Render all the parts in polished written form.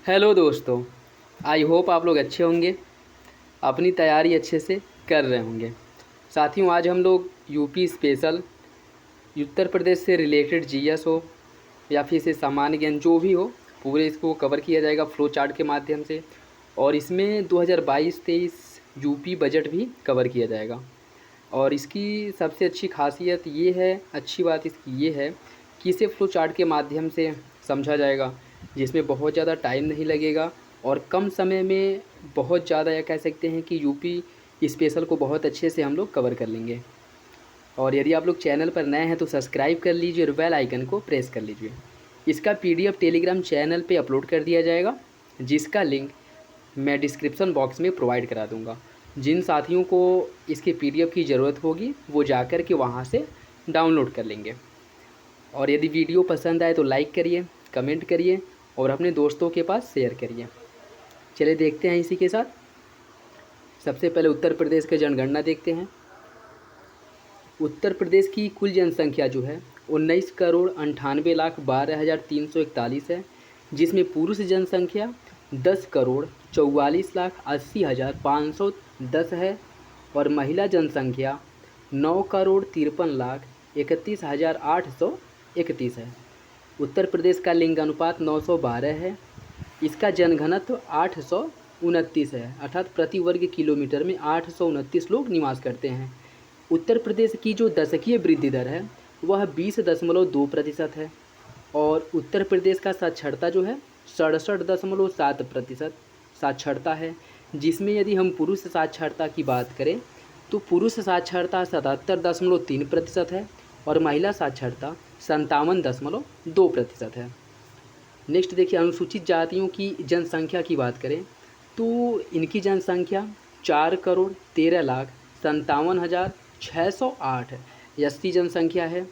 Hello दोस्तों। I hope आप लोग अच्छे होंगे, अपनी तैयारी अच्छे से कर रहे होंगे। साथियों, आज हम लोग यूपी स्पेशल, उत्तर प्रदेश से रिलेटेड जीएस हो या फिर इसे सामान्य ज्ञान जो भी हो, पूरे इसको कवर किया जाएगा फ्लो चार्ट के माध्यम से। और इसमें 2022-23 यूपी बजट भी कवर किया जाएगा। और इसकी सबसे अच्छी खासियत ये है, अच्छी बात इसकी ये है कि इसे फ्लो चार्ट के माध्यम से समझा जाएगा, जिसमें बहुत ज़्यादा टाइम नहीं लगेगा और कम समय में बहुत ज़्यादा, या कह सकते हैं कि यूपी स्पेशल को बहुत अच्छे से हम लोग कवर कर लेंगे। और यदि आप लोग चैनल पर नए हैं तो सब्सक्राइब कर लीजिए और बेल आइकन को प्रेस कर लीजिए। इसका पीडीएफ टेलीग्राम चैनल पे अपलोड कर दिया जाएगा, जिसका लिंक मैं डिस्क्रिप्शन बॉक्स में प्रोवाइड करा दूँगा। जिन साथियों को इसके पीडीएफ की ज़रूरत होगी वो जाकर के वहाँ से डाउनलोड कर लेंगे। और यदि वीडियो पसंद आए तो लाइक करिए, कमेंट करिए और अपने दोस्तों के पास शेयर करिए। चलिए देखते हैं इसी के साथ। सबसे पहले उत्तर प्रदेश के जनगणना देखते हैं। उत्तर प्रदेश की कुल जनसंख्या जो है 19,98,12,341 है, जिसमें पुरुष जनसंख्या 10,44,80,510 है और महिला जनसंख्या 9,53,31,831 है। उत्तर प्रदेश का लिंगानुपात 912 है। इसका जनघनत्व 829 है, अर्थात प्रति वर्ग किलोमीटर में 829 लोग निवास करते हैं। उत्तर प्रदेश की जो दशकीय वृद्धि दर है वह 20.2% है और उत्तर प्रदेश का साक्षरता जो है 67.7% साक्षरता है, जिसमें यदि हम पुरुष साक्षरता की बात करें तो पुरुष साक्षरता 77.3% है और महिला साक्षरता 57.2% है। नेक्स्ट देखिए, अनुसूचित जातियों की जनसंख्या की बात करें तो इनकी जनसंख्या 4,13,57,608 एसटी जनसंख्या है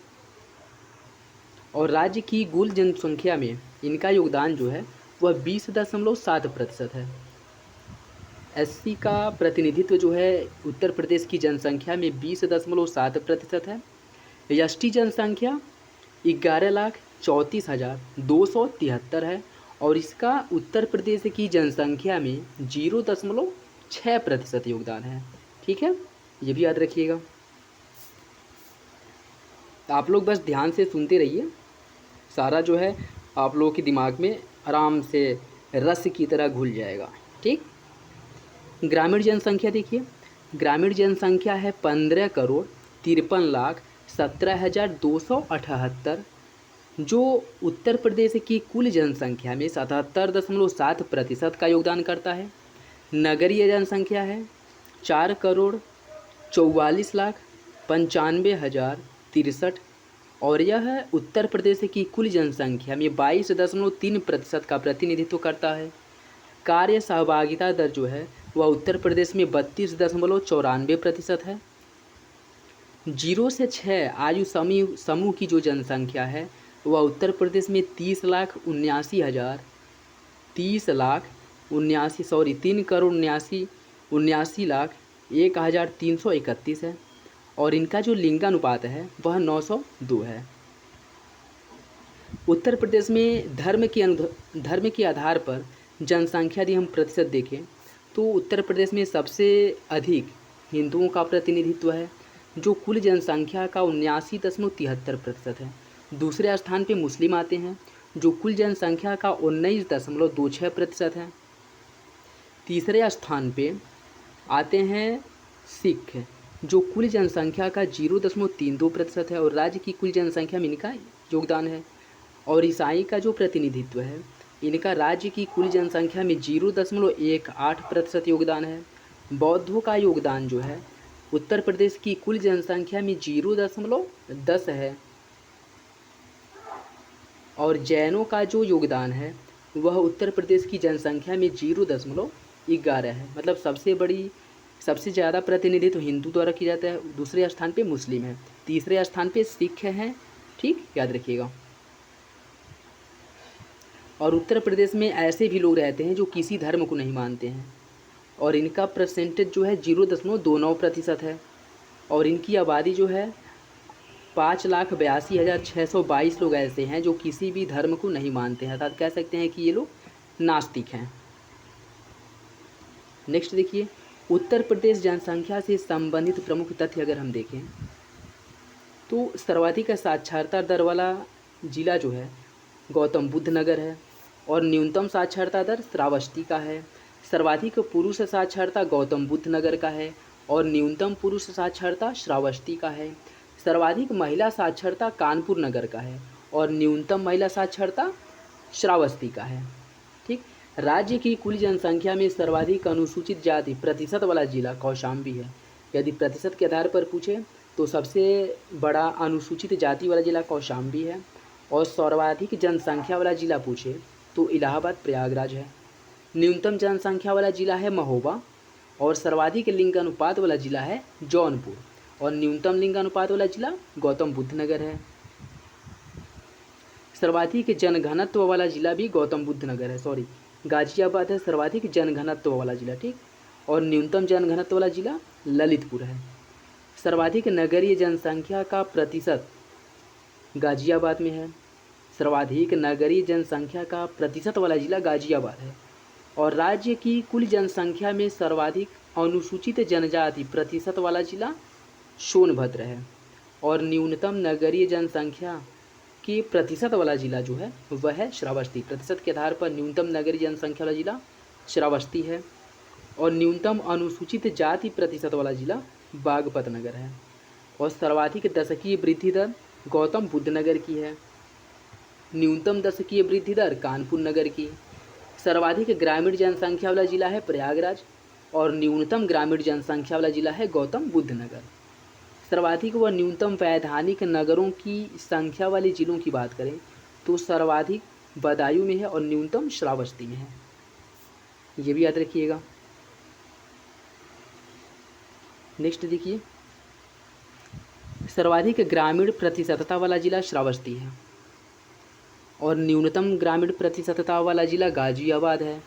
और राज्य की कुल जनसंख्या में इनका योगदान जो है वह 20.7% है। एससी का प्रतिनिधित्व जो है उत्तर प्रदेश की जनसंख्या में 20.7% है। एसटी जनसंख्या 11,34,273 है और इसका उत्तर प्रदेश की जनसंख्या में 0.6% योगदान है। ठीक है, ये भी याद रखिएगा। आप लोग बस ध्यान से सुनते रहिए, सारा जो है आप लोगों के दिमाग में आराम से रस की तरह घुल जाएगा। ठीक। ग्रामीण जनसंख्या देखिए, ग्रामीण जनसंख्या है 15,53,17,278, जो उत्तर प्रदेश की कुल जनसंख्या में 77.7% का योगदान करता है। नगरीय जनसंख्या है 4,44,95,063 और यह उत्तर प्रदेश की कुल जनसंख्या में 22.3% का प्रतिनिधित्व करता है। कार्य सहभागिता दर जो है वह उत्तर प्रदेश में 32.94% है। 0 से 6 आयु समूह की जो जनसंख्या है वह उत्तर प्रदेश में 3,79,1,331 है और इनका जो लिंगानुपात है वह 902 है। उत्तर प्रदेश में धर्म के आधार पर जनसंख्या यदि हम प्रतिशत देखें तो उत्तर प्रदेश में सबसे अधिक हिंदुओं का प्रतिनिधित्व है, जो कुल जनसंख्या का 79.73% है। दूसरे स्थान पे मुस्लिम आते हैं, जो कुल जनसंख्या का 19.26% है। तीसरे स्थान पे आते हैं सिख, जो कुल जनसंख्या का 0.32% है और राज्य की कुल जनसंख्या में इनका योगदान है। और ईसाई का जो प्रतिनिधित्व है इनका राज्य की कुल जनसंख्या में 0.18% योगदान है। बौद्धों का योगदान जो है उत्तर प्रदेश की कुल जनसंख्या में 0.10 है और जैनों का जो योगदान है वह उत्तर प्रदेश की जनसंख्या में 0.11 है। मतलब सबसे ज़्यादा प्रतिनिधित्व हिंदू द्वारा किया जाता है, दूसरे स्थान पे मुस्लिम है, तीसरे स्थान पे सिख हैं। ठीक, याद रखिएगा। और उत्तर प्रदेश में ऐसे भी लोग रहते हैं जो किसी धर्म को नहीं मानते हैं और इनका परसेंटेज जो है 0.29% है और इनकी आबादी जो है 5,82,622 लोग ऐसे हैं जो किसी भी धर्म को नहीं मानते हैं। अर्थात कह सकते हैं कि ये लोग नास्तिक हैं। नेक्स्ट देखिए, उत्तर प्रदेश जनसंख्या से संबंधित प्रमुख तथ्य अगर हम देखें तो सर्वाधिक साक्षरता दर वाला जिला जो है गौतम बुद्ध नगर है और न्यूनतम साक्षरता दर श्रावस्ती का है। सर्वाधिक पुरुष साक्षरता गौतम बुद्ध नगर का है और न्यूनतम पुरुष साक्षरता श्रावस्ती का है। सर्वाधिक महिला साक्षरता कानपुर नगर का है और न्यूनतम महिला साक्षरता श्रावस्ती का है। ठीक, राज्य की कुल जनसंख्या में सर्वाधिक अनुसूचित जाति प्रतिशत वाला जिला कौशाम्बी है। यदि प्रतिशत के आधार पर पूछे तो सबसे बड़ा अनुसूचित जाति वाला जिला कौशाम्बी है और सर्वाधिक जनसंख्या वाला जिला पूछे तो इलाहाबाद प्रयागराज है। न्यूनतम जनसंख्या वाला जिला है महोबा और सर्वाधिक लिंगानुपात वाला जिला है जौनपुर और न्यूनतम लिंगानुपात वाला जिला गौतम बुद्ध नगर है। सर्वाधिक जनघनत्व वाला जिला भी गौतम बुद्ध नगर है, गाजियाबाद है सर्वाधिक जनघनत्व वाला जिला। ठीक, और न्यूनतम जनघनत्व वाला जिला ललितपुर है। सर्वाधिक नगरीय जनसंख्या का प्रतिशत गाजियाबाद में है। सर्वाधिक नगरीय जनसंख्या का प्रतिशत वाला जिला गाजियाबाद है और राज्य की कुल जनसंख्या में सर्वाधिक अनुसूचित जनजाति प्रतिशत वाला जिला सोनभद्र है और न्यूनतम नगरीय जनसंख्या के प्रतिशत वाला जिला जो है वह है श्रावस्ती। प्रतिशत के आधार पर न्यूनतम नगरीय जनसंख्या वाला जिला श्रावस्ती है और न्यूनतम अनुसूचित जाति प्रतिशत वाला जिला बागपत नगर है और सर्वाधिक दशकीय वृद्धि दर गौतम बुद्ध नगर की है। न्यूनतम दशकीय वृद्धि दर कानपुर नगर की। सर्वाधिक ग्रामीण जनसंख्या वाला जिला है प्रयागराज और न्यूनतम ग्रामीण जनसंख्या वाला जिला है गौतम बुद्ध नगर। सर्वाधिक व न्यूनतम वैधानिक नगरों की संख्या वाले जिलों की बात करें तो सर्वाधिक बदायूं में है और न्यूनतम श्रावस्ती में है, ये भी याद रखिएगा। नेक्स्ट देखिए, सर्वाधिक ग्रामीण प्रतिशतता वाला जिला श्रावस्ती है और न्यूनतम ग्रामीण प्रतिशतता वाला जिला गाजियाबाद है।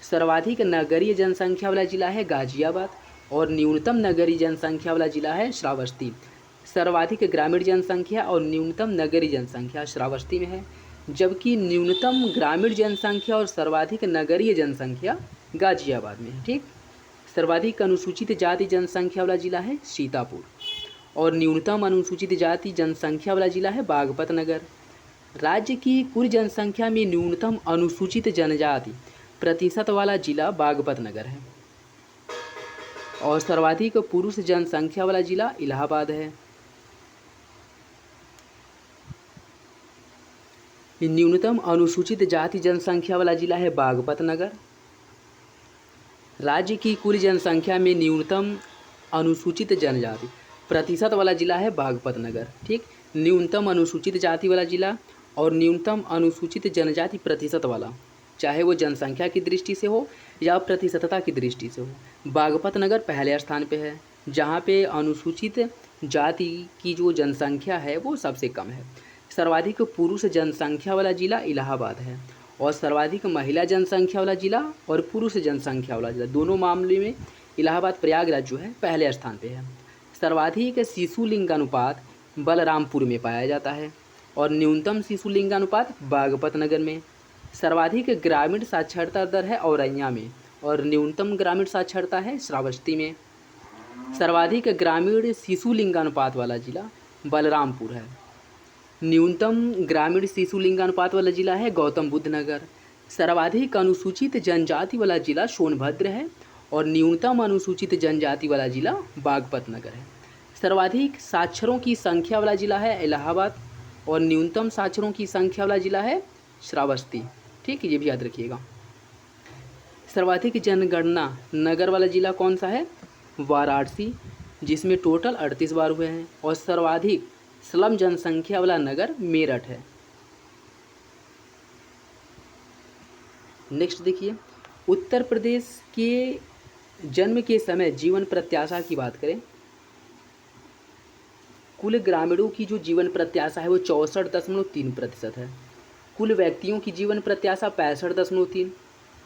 सर्वाधिक नगरीय जनसंख्या वाला जिला है गाजियाबाद और न्यूनतम नगरीय जनसंख्या वाला जिला है श्रावस्ती। सर्वाधिक ग्रामीण जनसंख्या और न्यूनतम नगरीय जनसंख्या श्रावस्ती में है, जबकि न्यूनतम ग्रामीण जनसंख्या और सर्वाधिक नगरीय जनसंख्या गाजियाबाद में है। ठीक, सर्वाधिक अनुसूचित जाति जनसंख्या वाला जिला है सीतापुर और न्यूनतम अनुसूचित जाति जनसंख्या वाला जिला है बागपत नगर। राज्य की कुल जनसंख्या में न्यूनतम अनुसूचित जनजाति प्रतिशत वाला जिला बागपत नगर है और सर्वाधिक पुरुष जनसंख्या वाला जिला इलाहाबाद है। न्यूनतम अनुसूचित जाति जनसंख्या वाला जिला है बागपत नगर। राज्य की कुल जनसंख्या में न्यूनतम अनुसूचित जनजाति प्रतिशत वाला जिला है बागपत नगर। ठीक, न्यूनतम अनुसूचित जाति वाला जिला और न्यूनतम अनुसूचित जनजाति प्रतिशत वाला, चाहे वो जनसंख्या की दृष्टि से हो या प्रतिशतता की दृष्टि से हो, बागपत नगर पहले स्थान पे है, जहाँ पे अनुसूचित जाति की जो जनसंख्या है वो सबसे कम है। सर्वाधिक पुरुष जनसंख्या वाला जिला इलाहाबाद है और सर्वाधिक महिला जनसंख्या वाला जिला और पुरुष जनसंख्या वाला जिला, दोनों मामले में इलाहाबाद प्रयागराज जो है पहले स्थान पे है। सर्वाधिक शिशु लिंगानुपात बलरामपुर में पाया जाता है और न्यूनतम शिशु लिंगानुपात बागपत नगर में। सर्वाधिक ग्रामीण साक्षरता दर है औरैया में और न्यूनतम ग्रामीण साक्षरता है श्रावस्ती में। सर्वाधिक ग्रामीण शिशु लिंगानुपात वाला जिला बलरामपुर है। न्यूनतम ग्रामीण शिशु लिंगानुपात वाला जिला है गौतम बुद्ध नगर। सर्वाधिक अनुसूचित जनजाति वाला जिला सोनभद्र है और न्यूनतम अनुसूचित जनजाति वाला जिला बागपत नगर है। सर्वाधिक साक्षरों की संख्या वाला जिला है इलाहाबाद और न्यूनतम साक्षरों की संख्या वाला जिला है श्रावस्ती। ठीक, ये भी याद रखिएगा। सर्वाधिक जनगणना नगर वाला जिला कौन सा है? वाराणसी, जिसमें टोटल 38 बार हुए हैं और सर्वाधिक स्लम जनसंख्या वाला नगर मेरठ है। नेक्स्ट देखिए, उत्तर प्रदेश के जन्म के समय जीवन प्रत्याशा की बात करें, कुल ग्रामीणों की जो जीवन प्रत्याशा है वो 64.3% है। कुल व्यक्तियों की जीवन प्रत्याशा 65.3।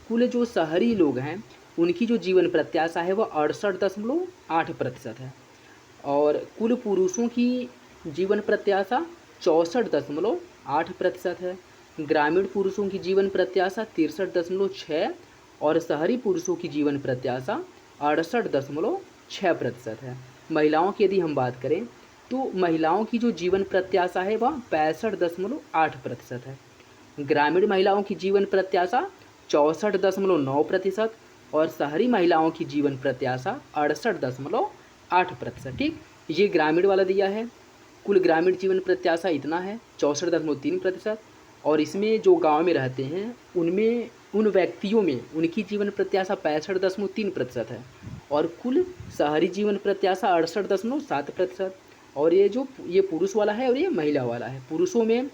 कुल जो शहरी लोग हैं उनकी जो जीवन प्रत्याशा है वो 68.8% है और कुल पुरुषों की जीवन प्रत्याशा 64.8% है ग्रामीण पुरुषों की जीवन प्रत्याशा 63.6 और शहरी पुरुषों की जीवन प्रत्याशा 68.6% है। महिलाओं की यदि हम बात करें तो महिलाओं की जो जीवन प्रत्याशा है वह 65.8% है। ग्रामीण महिलाओं की जीवन प्रत्याशा 64.9% और शहरी महिलाओं की जीवन प्रत्याशा 68.8%। ठीक, ये ग्रामीण वाला दिया है। कुल ग्रामीण जीवन प्रत्याशा इतना है 64.3%। और इसमें जो गांव में रहते हैं उनमें उन व्यक्तियों में उनकी जीवन प्रत्याशा 65.3% है और कुल शहरी जीवन प्रत्याशा 68.7%। और ये पुरुष वाला है और ये महिला वाला है। पुरुषों में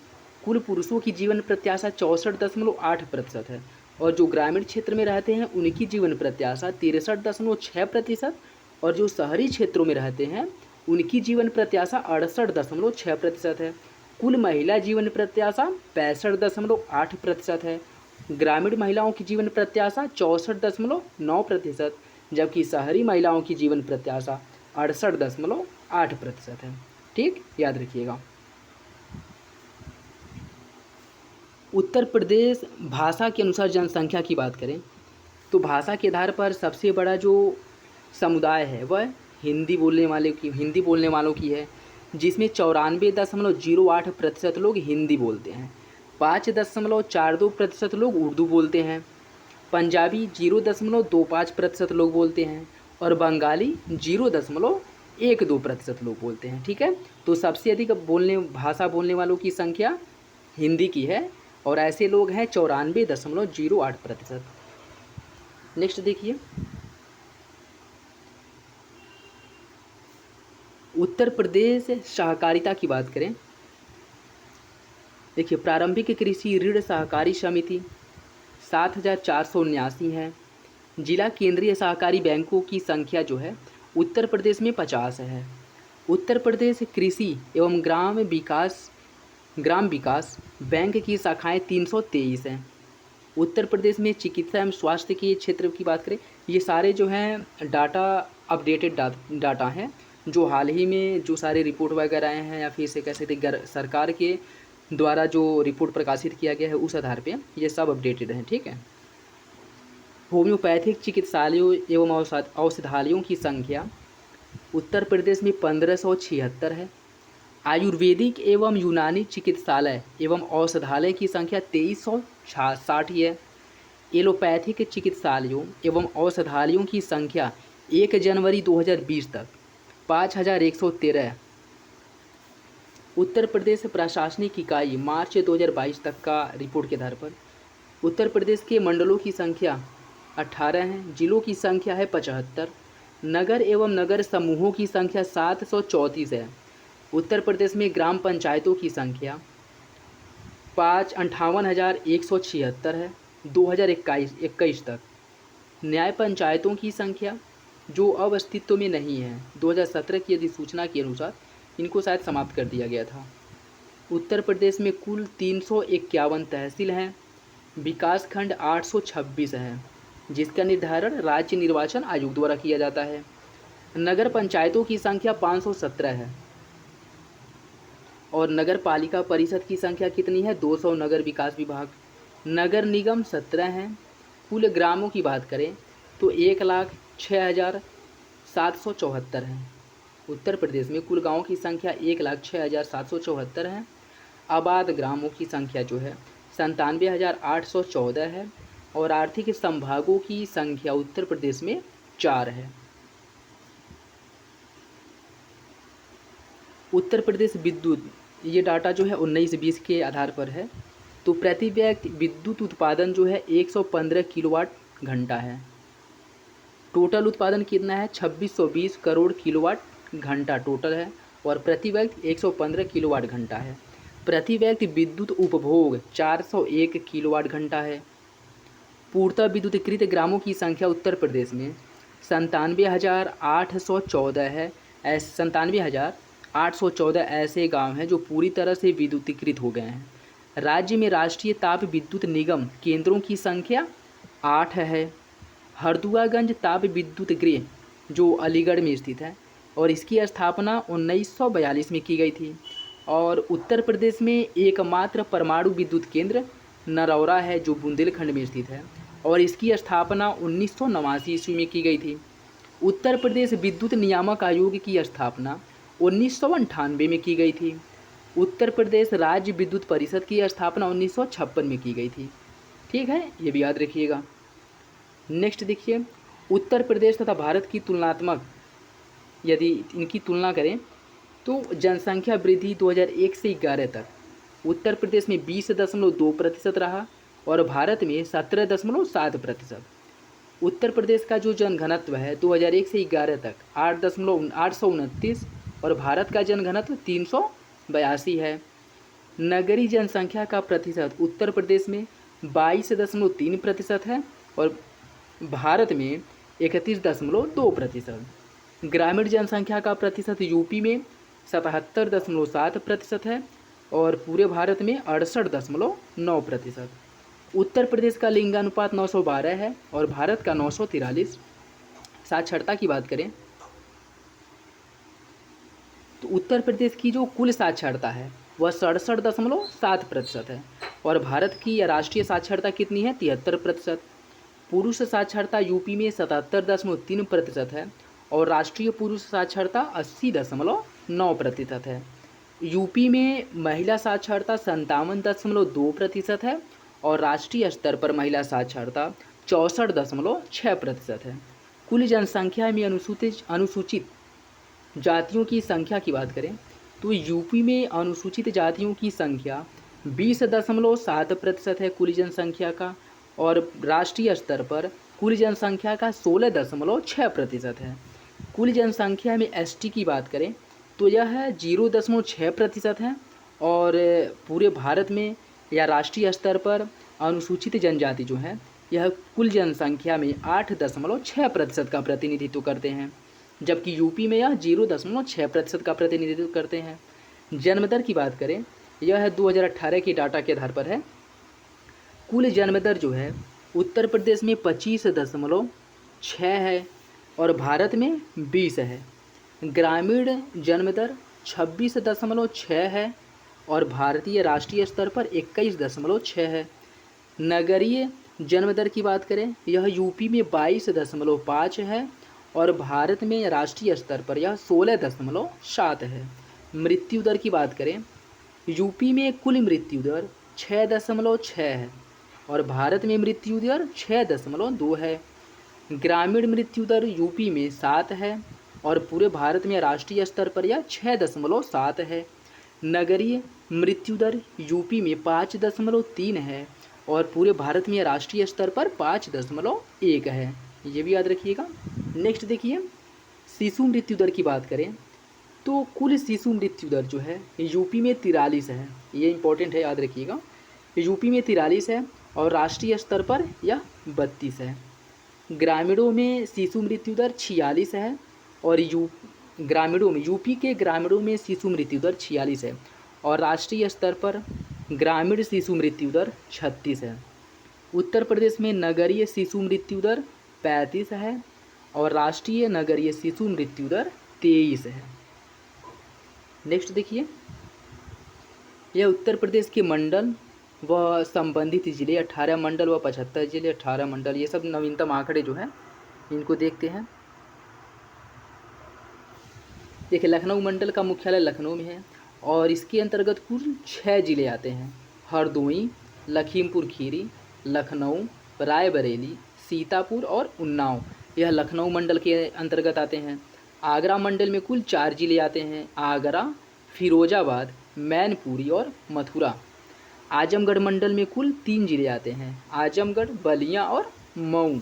कुल पुरुषों की जीवन प्रत्याशा 64.8% है और जो ग्रामीण क्षेत्र में रहते हैं उनकी जीवन प्रत्याशा 63.6% और जो शहरी क्षेत्रों में रहते हैं उनकी जीवन प्रत्याशा 68.6% है। कुल महिला जीवन प्रत्याशा 65.8% है। ग्रामीण महिलाओं की जीवन प्रत्याशा 64.9%, जबकि शहरी महिलाओं की जीवन प्रत्याशा 68.8% है। ठीक, याद रखिएगा। उत्तर प्रदेश भाषा के अनुसार जनसंख्या की बात करें तो भाषा के आधार पर सबसे बड़ा जो समुदाय है वह हिंदी बोलने वालों की है, जिसमें 94.08% लोग हिंदी बोलते हैं, 5.42% लोग उर्दू बोलते हैं, पंजाबी 0.25% लोग बोलते हैं और बंगाली 0.12% लोग बोलते हैं। ठीक है, तो सबसे अधिक भाषा बोलने वालों की संख्या हिंदी की है और ऐसे लोग हैं 94.08%। नेक्स्ट देखिए, उत्तर प्रदेश सहकारिता की बात करें। देखिए, प्रारंभिक कृषि ऋण सहकारी समिति 7,479 है। जिला केंद्रीय सहकारी बैंकों की संख्या जो है उत्तर प्रदेश में 50 है। उत्तर प्रदेश कृषि एवं ग्राम विकास बैंक की शाखाएं 323 हैं। उत्तर प्रदेश में चिकित्सा एवं स्वास्थ्य के क्षेत्र की बात करें, ये सारे जो हैं डाटा अपडेटेड डाटा हैं, जो हाल ही में जो सारे रिपोर्ट वगैरह आए हैं या फिर से कह सकते सरकार के द्वारा जो रिपोर्ट प्रकाशित किया गया है उस आधार पे ये सब अपडेटेड हैं। ठीक है, होम्योपैथिक चिकित्सालयों एवं औषधालयों की संख्या उत्तर प्रदेश में 1576 है। आयुर्वेदिक एवं यूनानी चिकित्सालय एवं औषधालय की संख्या 2360 है। एलोपैथिक चिकित्सालयों एवं औषधालयों की संख्या 1 जनवरी 2020 तक 5113। उत्तर प्रदेश प्रशासनिक इकाई मार्च 2022 तक का रिपोर्ट के आधार पर उत्तर प्रदेश के मंडलों की संख्या 18 है। जिलों की संख्या है 75। नगर एवं नगर समूहों की संख्या 734 है। उत्तर प्रदेश में ग्राम पंचायतों की संख्या 58,176 है 2021 तक। न्याय पंचायतों की संख्या जो अब अस्तित्व में नहीं है, 2017 की अधिसूचना के अनुसार इनको शायद समाप्त कर दिया गया था। उत्तर प्रदेश में कुल 351 तहसील हैं। विकासखंड 826 हैं, जिसका निर्धारण राज्य निर्वाचन आयोग द्वारा किया जाता है। नगर पंचायतों की संख्या 517 है और नगर पालिका परिषद की संख्या कितनी है? 200 नगर विकास विभाग। नगर निगम 17 हैं। कुल ग्रामों की बात करें तो 1,06,774 हैं। उत्तर प्रदेश में कुल गाँवों की संख्या 1,06,774 है। आबाद ग्रामों की संख्या जो है 97,814 है और आर्थिक संभागों की संख्या उत्तर प्रदेश में 4 है। उत्तर प्रदेश विद्युत, ये डाटा जो है 19-20 के आधार पर है। तो प्रति व्यक्ति विद्युत उत्पादन जो है 115 किलोवाट घंटा है। टोटल उत्पादन कितना है? 2620 करोड़ किलोवाट घंटा टोटल है और प्रति व्यक्ति 115 किलोवाट घंटा है। प्रति व्यक्ति विद्युत उपभोग 401 किलोवाट घंटा है। पूर्णतः विद्युतीकृत ग्रामों की संख्या उत्तर प्रदेश में 97,814 है। 97,814 ऐसे गांव हैं जो पूरी तरह से विद्युतीकृत हो गए हैं। राज्य में राष्ट्रीय ताप विद्युत निगम केंद्रों की संख्या 8 है। हरदुआगंज ताप विद्युत गृह जो अलीगढ़ में स्थित है और इसकी स्थापना 1942 में की गई थी। और उत्तर प्रदेश में एकमात्र परमाणु विद्युत केंद्र नरौरा है जो बुंदेलखंड में स्थित है और इसकी स्थापना 1989 ईस्वी में की गई थी। उत्तर प्रदेश विद्युत नियामक आयोग की स्थापना 1998 में की गई थी। उत्तर प्रदेश राज्य विद्युत परिषद की स्थापना 1956 में की गई थी। ठीक है, ये भी याद रखिएगा। नेक्स्ट देखिए, उत्तर प्रदेश तथा भारत की तुलनात्मक यदि इनकी तुलना करें तो जनसंख्या वृद्धि 2001 से 11 तक उत्तर प्रदेश में 20.2% रहा और भारत में 17.7%। उत्तर प्रदेश का जो जनघनत्व है 2001 से 11 तक 8.829 और भारत का जनघनत्व 382 है। नगरीय जनसंख्या का प्रतिशत उत्तर प्रदेश में 22.3% है और भारत में 31.2%। ग्रामीण जनसंख्या का प्रतिशत यूपी में 77.7% है और पूरे भारत में 68.9%। उत्तर प्रदेश का लिंगानुपात 912 है और भारत का 943। साक्षरता की बात करें तो उत्तर प्रदेश की जो कुल साक्षरता है वह 67.7% है और भारत की राष्ट्रीय साक्षरता कितनी है 73%। पुरुष साक्षरता यूपी में 77.3% है और राष्ट्रीय पुरुष साक्षरता 80.9% है। यूपी में महिला साक्षरता 57.2% है और राष्ट्रीय स्तर पर महिला साक्षरता 64.6% है। कुल जनसंख्या में अनुसूचित जातियों की संख्या की बात करें तो यूपी में अनुसूचित जातियों की संख्या 20.7% है कुल जनसंख्या का और राष्ट्रीय स्तर पर कुल जनसंख्या का 16.6% है। कुल जनसंख्या में एसटी की बात करें तो यह 0.6% है और पूरे भारत में या राष्ट्रीय स्तर पर अनुसूचित जनजाति जो है यह कुल जनसंख्या में 8.6% का प्रतिनिधित्व करते हैं, जबकि यूपी में यह 0.6% का प्रतिनिधित्व करते हैं। जन्मदर की बात करें यह 2018 की डाटा के आधार पर है। कुल जन्मदर जो है उत्तर प्रदेश में 25.6 है और भारत में 20 है। ग्रामीण जन्मदर 26.6 है और भारतीय राष्ट्रीय स्तर पर 21.6 है। नगरीय जन्मदर की बात करें यह यूपी में 22.5 है और भारत में राष्ट्रीय स्तर पर यह 16.7 है। मृत्यु दर की बात करें यूपी में कुल मृत्यु दर 6.6 है और भारत में मृत्यु दर 6.2 है। ग्रामीण मृत्यु दर यूपी में 7 है और पूरे भारत में राष्ट्रीय स्तर पर यह 6.7 है। नगरीय मृत्यु दर यूपी में 5.3 है और पूरे भारत में राष्ट्रीय स्तर पर 5.1 है। ये भी याद रखिएगा। नेक्स्ट देखिए, शिशु मृत्यु दर की बात करें तो कुल शिशु मृत्यु दर जो है यूपी में 43 है। ये इंपॉर्टेंट है, याद रखिएगा। यूपी में 43 है और राष्ट्रीय स्तर पर यह 32 है। ग्रामीणों में शिशु मृत्यु दर 46 है और यूपी के ग्रामीणों में शिशु मृत्यु दर 46 है और राष्ट्रीय स्तर पर ग्रामीण शिशु मृत्यु दर 36 है। उत्तर प्रदेश में नगरीय शिशु मृत्यु दर 35 है और राष्ट्रीय नगरीय शिशु मृत्यु दर 23 है। नेक्स्ट देखिए, यह उत्तर प्रदेश के मंडल व संबंधित जिले 18 मंडल व 75 जिले 18 मंडल, ये सब नवीनतम आंकड़े जो हैं इनको देखते हैं। देखिए, लखनऊ मंडल का मुख्यालय लखनऊ में है और इसके अंतर्गत कुल 6 जिले आते हैं। हरदोई, लखीमपुर खीरी, लखनऊ, रायबरेली, सीतापुर और उन्नाव, यह लखनऊ मंडल के अंतर्गत आते हैं। आगरा मंडल में कुल 4 जिले आते हैं। आगरा, फिरोजाबाद, मैनपुरी और मथुरा। आजमगढ़ मंडल में कुल 3 जिले आते हैं। आजमगढ़, बलिया और मऊ।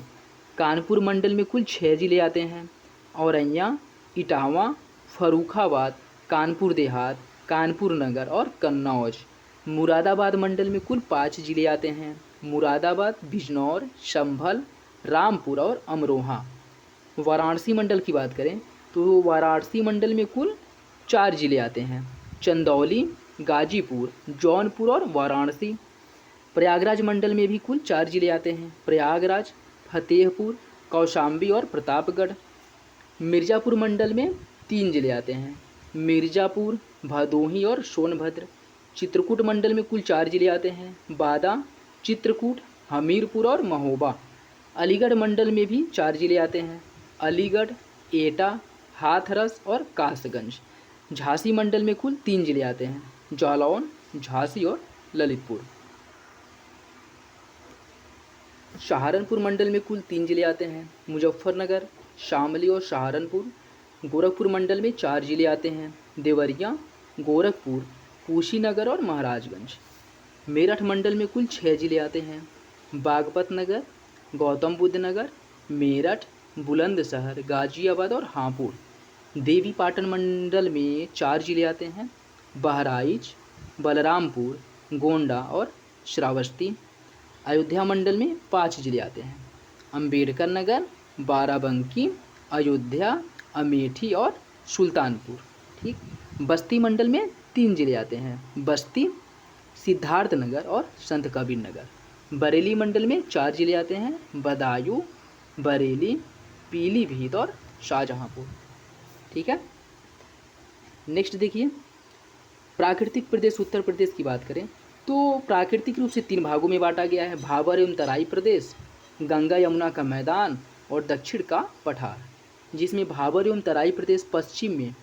कानपुर मंडल में कुल 6 जिले आते हैं। औरैया, इटावा, फर्रुखाबाद, कानपुर देहात, कानपुर नगर और कन्नौज। मुरादाबाद मंडल में कुल 5 जिले आते हैं। मुरादाबाद, बिजनौर, संभल, रामपुर और अमरोहा। वाराणसी मंडल की बात करें तो वाराणसी मंडल में कुल 4 जिले आते हैं। चंदौली, गाजीपुर, जौनपुर और वाराणसी। प्रयागराज मंडल में भी कुल 4 जिले आते हैं। प्रयागराज, फतेहपुर, कौशाम्बी और प्रतापगढ़। मिर्ज़ापुर मंडल में 3 जिले आते हैं। मिर्ज़ापुर, भदोही और सोनभद्र। चित्रकूट मंडल में कुल 4 जिले आते हैं, बादा, चित्रकूट, हमीरपुर और महोबा। अलीगढ़ मंडल में भी 4 जिले आते हैं, अलीगढ़, एटा, हाथरस और कासगंज। झांसी मंडल में कुल 3 जिले आते हैं, जालौन, झांसी और ललितपुर। सहारनपुर मंडल में कुल 3 जिले आते हैं, मुजफ्फरनगर, शामली और सहारनपुर। गोरखपुर मंडल में 4 जिले आते हैं, देवरिया, गोरखपुर, कुशीनगर और महाराजगंज। मेरठ मंडल में कुल 6 जिले आते हैं, बागपत नगर, गौतम बुद्ध नगर, मेरठ, बुलंदशहर, गाजियाबाद और हापुड़। देवी पाटन मंडल में 4 जिले आते हैं, बहराइच, बलरामपुर, गोंडा और श्रावस्ती। अयोध्या मंडल में 5 जिले आते हैं, अंबेडकर नगर, बाराबंकी, अयोध्या, अमेठी और सुल्तानपुर। ठीक। बस्ती मंडल में 3 जिले आते हैं, बस्ती, सिद्धार्थनगर और संत कबीर नगर। बरेली मंडल में 4 जिले आते हैं, बदायूं, बरेली, पीलीभीत और शाहजहांपुर। ठीक है। नेक्स्ट देखिए, प्राकृतिक प्रदेश उत्तर प्रदेश की बात करें तो प्राकृतिक रूप से 3 भागों में बांटा गया है, भाबर एवं तराई प्रदेश, गंगा यमुना का मैदान और दक्षिण का पठार। जिसमें भाबर एवं तराई प्रदेश पश्चिम में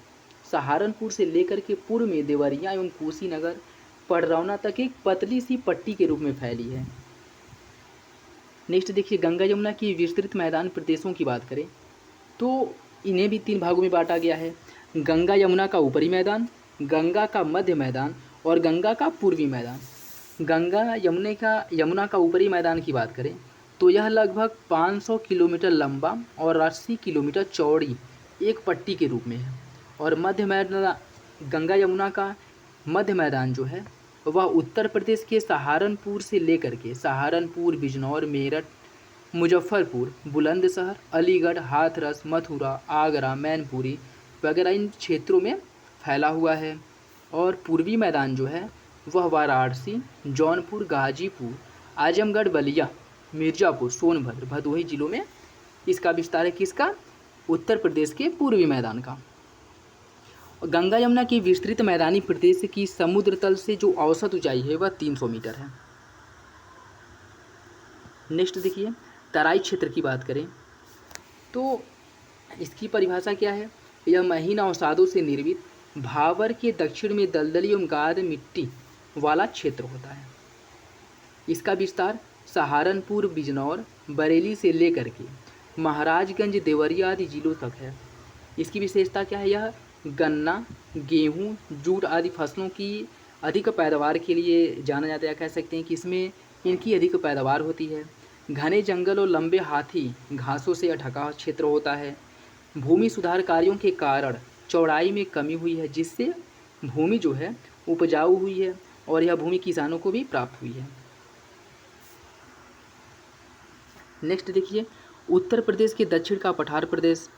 सहारनपुर से लेकर के पूर्व में देवरिया एवं कुशीनगर, पडरौना तक एक पतली सी पट्टी के रूप में फैली है। नेक्स्ट देखिए, गंगा यमुना की विस्तृत मैदान प्रदेशों की बात करें तो इन्हें भी 3 भागों में बांटा गया है, गंगा यमुना का ऊपरी मैदान, गंगा का मध्य मैदान और गंगा का पूर्वी मैदान। गंगा यमुना का ऊपरी मैदान की बात करें तो यह लगभग 500 किलोमीटर लंबा और 80 किलोमीटर चौड़ी एक पट्टी के रूप में है। और मध्य मैदान, गंगा यमुना का मध्य मैदान जो है वह उत्तर प्रदेश के सहारनपुर से लेकर के सहारनपुर, बिजनौर, मेरठ, मुजफ्फरपुर, बुलंदशहर, अलीगढ़, हाथरस, मथुरा, आगरा, मैनपुरी वगैरह इन क्षेत्रों में फैला हुआ है। और पूर्वी मैदान जो है वह वाराणसी, जौनपुर, गाजीपुर, आजमगढ़, बलिया, मिर्ज़ापुर, सोनभद्र, भदोही जिलों में इसका विस्तार है। किसका? उत्तर प्रदेश के पूर्वी मैदान का। गंगा यमुना की विस्तृत मैदानी प्रदेश की समुद्र तल से जो औसत ऊंचाई है वह 300 मीटर है। नेक्स्ट देखिए, तराई क्षेत्र की बात करें तो इसकी परिभाषा क्या है? यह महीन अवसादों से निर्मित भाबर के दक्षिण में दलदली एवं गाद मिट्टी वाला क्षेत्र होता है। इसका विस्तार सहारनपुर, बिजनौर, बरेली से लेकर के महाराजगंज, देवरिया आदि जिलों तक है। इसकी विशेषता क्या है? यह गन्ना, गेहूँ, जूट आदि फसलों की अधिक पैदावार के लिए जाना जाता है। कह सकते हैं कि इसमें इनकी अधिक पैदावार होती है। घने जंगल और लंबे हाथी घासों से ढका क्षेत्र होता है। भूमि सुधार कार्यों के कारण चौड़ाई में कमी हुई है, जिससे भूमि जो है उपजाऊ हुई है और यह भूमि किसानों को भी प्राप्त हुई है। नेक्स्ट देखिए, उत्तर प्रदेश के दक्षिण का पठार प्रदेश,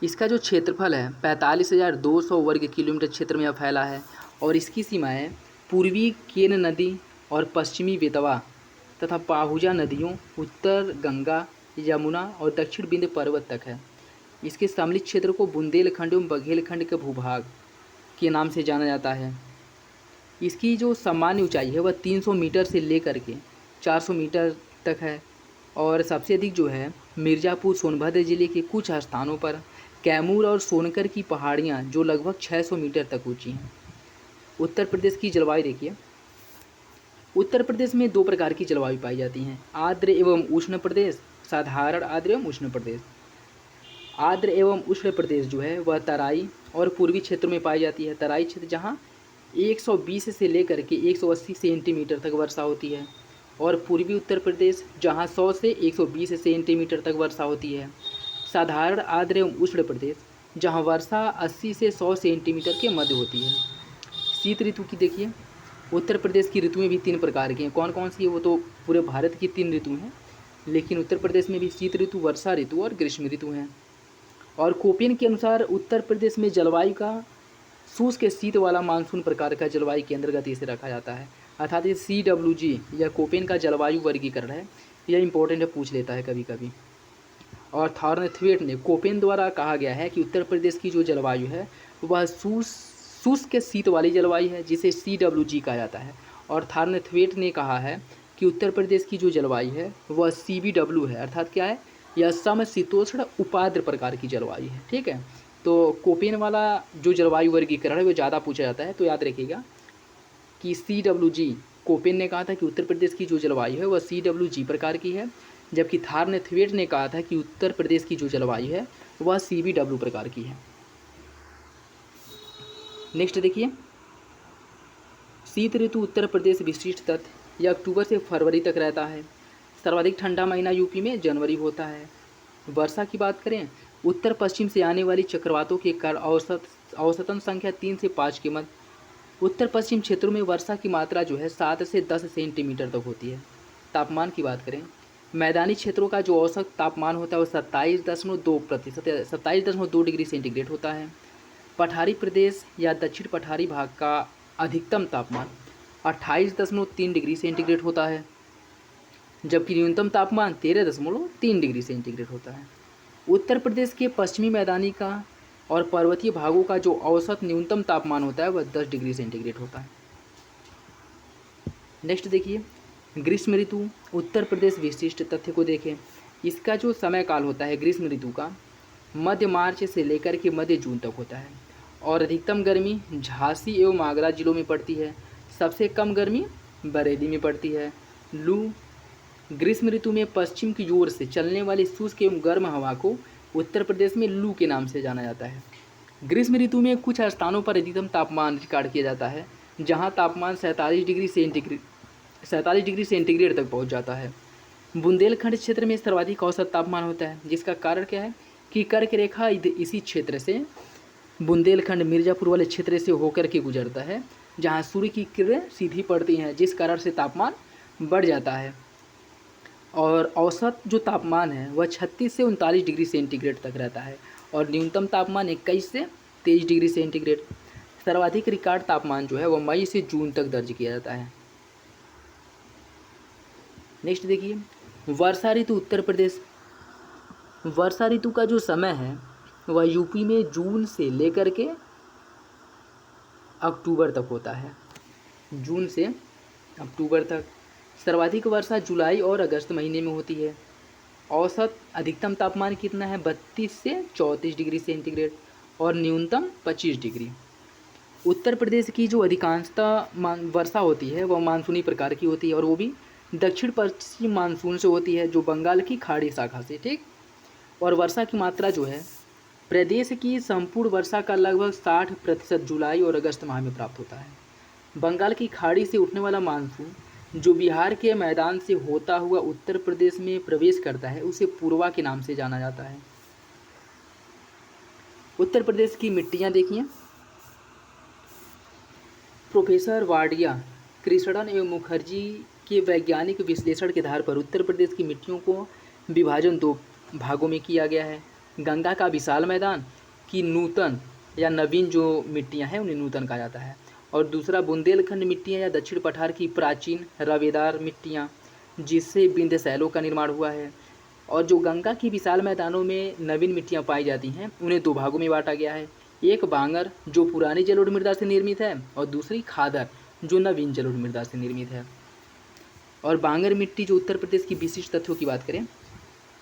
इसका जो क्षेत्रफल है 45,200 वर्ग किलोमीटर क्षेत्र में फैला है और इसकी सीमाएं पूर्वी केन नदी और पश्चिमी बेतवा तथा पाहुजा नदियों, उत्तर गंगा, यमुना और दक्षिण विंध्य पर्वत तक है। इसके सम्मिलित क्षेत्र को बुंदेलखंड एवं बघेलखंड के भूभाग के नाम से जाना जाता है। इसकी जो सामान्य ऊंचाई है वह 300 मीटर से लेकर के 400 मीटर तक है और सबसे अधिक जो है मिर्ज़ापुर, सोनभद्र जिले के कुछ स्थानों पर, कैमूर और सोनकर की पहाड़ियाँ जो लगभग 600 मीटर तक ऊंची हैं। उत्तर प्रदेश की जलवायु देखिए, उत्तर प्रदेश में 2 प्रकार की जलवायु पाई जाती हैं, आर्द्र एवं उष्ण प्रदेश, साधारण आर्द्र एवं उष्ण प्रदेश। आर्द्र एवं उष्ण प्रदेश जो है वह तराई और पूर्वी क्षेत्र में पाई जाती है। तराई क्षेत्र जहाँ 120 से लेकर के 180 सेंटीमीटर तक वर्षा होती है और पूर्वी उत्तर प्रदेश जहाँ 100 से 120 सेंटीमीटर तक वर्षा होती है। साधारण आर्द्र एवं उष्ण प्रदेश जहाँ वर्षा 80 से 100 सेंटीमीटर के मध्य होती है। शीत ऋतु की देखिए, उत्तर प्रदेश की ऋतुएं भी 3 प्रकार की हैं। कौन कौन सी है? वो तो पूरे भारत की 3 ऋतु हैं, लेकिन उत्तर प्रदेश में भी शीत ऋतु, वर्षा ऋतु और ग्रीष्म ऋतु हैं। और कोपेन के अनुसार उत्तर प्रदेश में जलवायु का शुष्क शीत वाला मानसून प्रकार का जलवायु के अंतर्गत इसे रखा जाता है। अर्थात ये CWG या कोपेन का जलवायु वर्गीकरण है, यह इंपॉर्टेंट है, पूछ लेता है कभी कभी। और थॉर्नथवेट ने कोपेन द्वारा कहा गया है कि उत्तर प्रदेश की जो जलवायु है वह शुष्क शीत वाली जलवायु है जिसे CWG कहा जाता है। और थारनथवेट ने कहा है कि उत्तर प्रदेश की जो जलवायु है वह CBW है, अर्थात क्या है, यह समशीतोष्ण उपाद्र प्रकार की जलवायु है। ठीक है, तो कोपेन वाला जो जलवायु वर्गीकरण है वो ज़्यादा पूछा जाता है, तो याद रखिएगा कि CWG, कोपेन ने कहा था कि उत्तर प्रदेश की जो जलवायु है वह CWG प्रकार की है, जबकि थारनथवेट ने कहा था कि उत्तर प्रदेश की जो जलवायु है वह CBW प्रकार की है। नेक्स्ट देखिए, शीत ऋतु उत्तर प्रदेश विशिष्ट तथ्य, यह अक्टूबर से फरवरी तक रहता है। सर्वाधिक ठंडा महीना यूपी में जनवरी होता है। वर्षा की बात करें, उत्तर पश्चिम से आने वाली चक्रवातों के कारण औसतन संख्या 3 से 5 के मध्य उत्तर पश्चिम क्षेत्रों में वर्षा की मात्रा जो है 7 से 10 सेंटीमीटर तक होती है। तापमान की बात करें, मैदानी क्षेत्रों का जो औसत तापमान होता है वो 27.2 डिग्री सेंटीग्रेड होता है। पठारी प्रदेश या दक्षिण पठारी भाग का अधिकतम तापमान 28.3 डिग्री सेंटीग्रेड होता है, जबकि न्यूनतम तापमान 13.3 डिग्री सेंटीग्रेड होता है। उत्तर प्रदेश के पश्चिमी मैदानी का और पर्वतीय भागों का जो औसत न्यूनतम तापमान होता है वह 10 डिग्री सेंटीग्रेड होता है। नेक्स्ट देखिए, ग्रीष्म ऋतु उत्तर प्रदेश विशिष्ट तथ्य को देखें। इसका जो समय काल होता है ग्रीष्म ऋतु का मध्य मार्च से लेकर के मध्य जून तक होता है, और अधिकतम गर्मी झांसी एवं आगरा जिलों में पड़ती है। सबसे कम गर्मी बरेली में पड़ती है। लू, ग्रीष्म ऋतु में पश्चिम की ओर से चलने वाली शुष्क एवं गर्म हवा को उत्तर प्रदेश में लू के नाम से जाना जाता है। ग्रीष्म ऋतु में कुछ स्थानों पर अधिकतम तापमान रिकॉर्ड किया जाता है, जहां तापमान 47 डिग्री सेंटीग्रेड तक पहुंच जाता है। बुंदेलखंड क्षेत्र में सर्वाधिक औसत तापमान होता है, जिसका कारण क्या है कि कर्क रेखा इसी क्षेत्र से बुंदेलखंड मिर्ज़ापुर वाले क्षेत्र से होकर के गुजरता है, जहां सूर्य की किरणें सीधी पड़ती हैं, जिस कारण से तापमान बढ़ जाता है। और औसत जो तापमान है वह 36 से 39 डिग्री सेंटीग्रेड तक रहता है, और न्यूनतम तापमान 21 से 23 डिग्री सेंटीग्रेड। सर्वाधिक रिकॉर्ड तापमान जो है वह मई से जून तक दर्ज किया जाता है। नेक्स्ट देखिए, वर्षा ऋतु उत्तर प्रदेश। वर्षा ऋतु का जो समय है वह यूपी में जून से लेकर के अक्टूबर तक होता है, जून से अक्टूबर तक। सर्वाधिक वर्षा जुलाई और अगस्त महीने में होती है। औसत अधिकतम तापमान कितना है 32 से 34 डिग्री सेंटीग्रेड, और न्यूनतम 25 डिग्री। उत्तर प्रदेश की जो अधिकांशतः वर्षा होती है वह मानसूनी प्रकार की होती है, और वो भी दक्षिण पश्चिम मानसून से होती है, जो बंगाल की खाड़ी शाखा से। ठीक, और वर्षा की मात्रा जो है प्रदेश की संपूर्ण वर्षा का लगभग 60% जुलाई और अगस्त माह में प्राप्त होता है। बंगाल की खाड़ी से उठने वाला मानसून जो बिहार के मैदान से होता हुआ उत्तर प्रदेश में प्रवेश करता है उसे पूर्वा के नाम से जाना जाता है। उत्तर प्रदेश की मिट्टियाँ देखिए। प्रोफेसर वाडिया, कृष्णन एवं मुखर्जी के वैज्ञानिक विश्लेषण के आधार पर उत्तर प्रदेश की मिट्टियों को विभाजन 2 भागों में किया गया है। गंगा का विशाल मैदान की नूतन या नवीन जो मिट्टियाँ हैं उन्हें नूतन कहा जाता है, और दूसरा बुंदेलखंड मिट्टियाँ या दक्षिण पठार की प्राचीन रवेदार मिट्टियाँ, जिससे विंध्य शैलों का निर्माण हुआ है। और जो गंगा की विशाल मैदानों में नवीन मिट्टियाँ पाई जाती हैं उन्हें 2 भागों में बांटा गया है। एक बांगर जो पुरानी जलोढ़ मृदा से निर्मित है, और दूसरी खादर जो नवीन जलोढ़ मृदा से निर्मित है। और बांगर मिट्टी जो उत्तर प्रदेश की विशिष्ट तथ्यों की बात करें,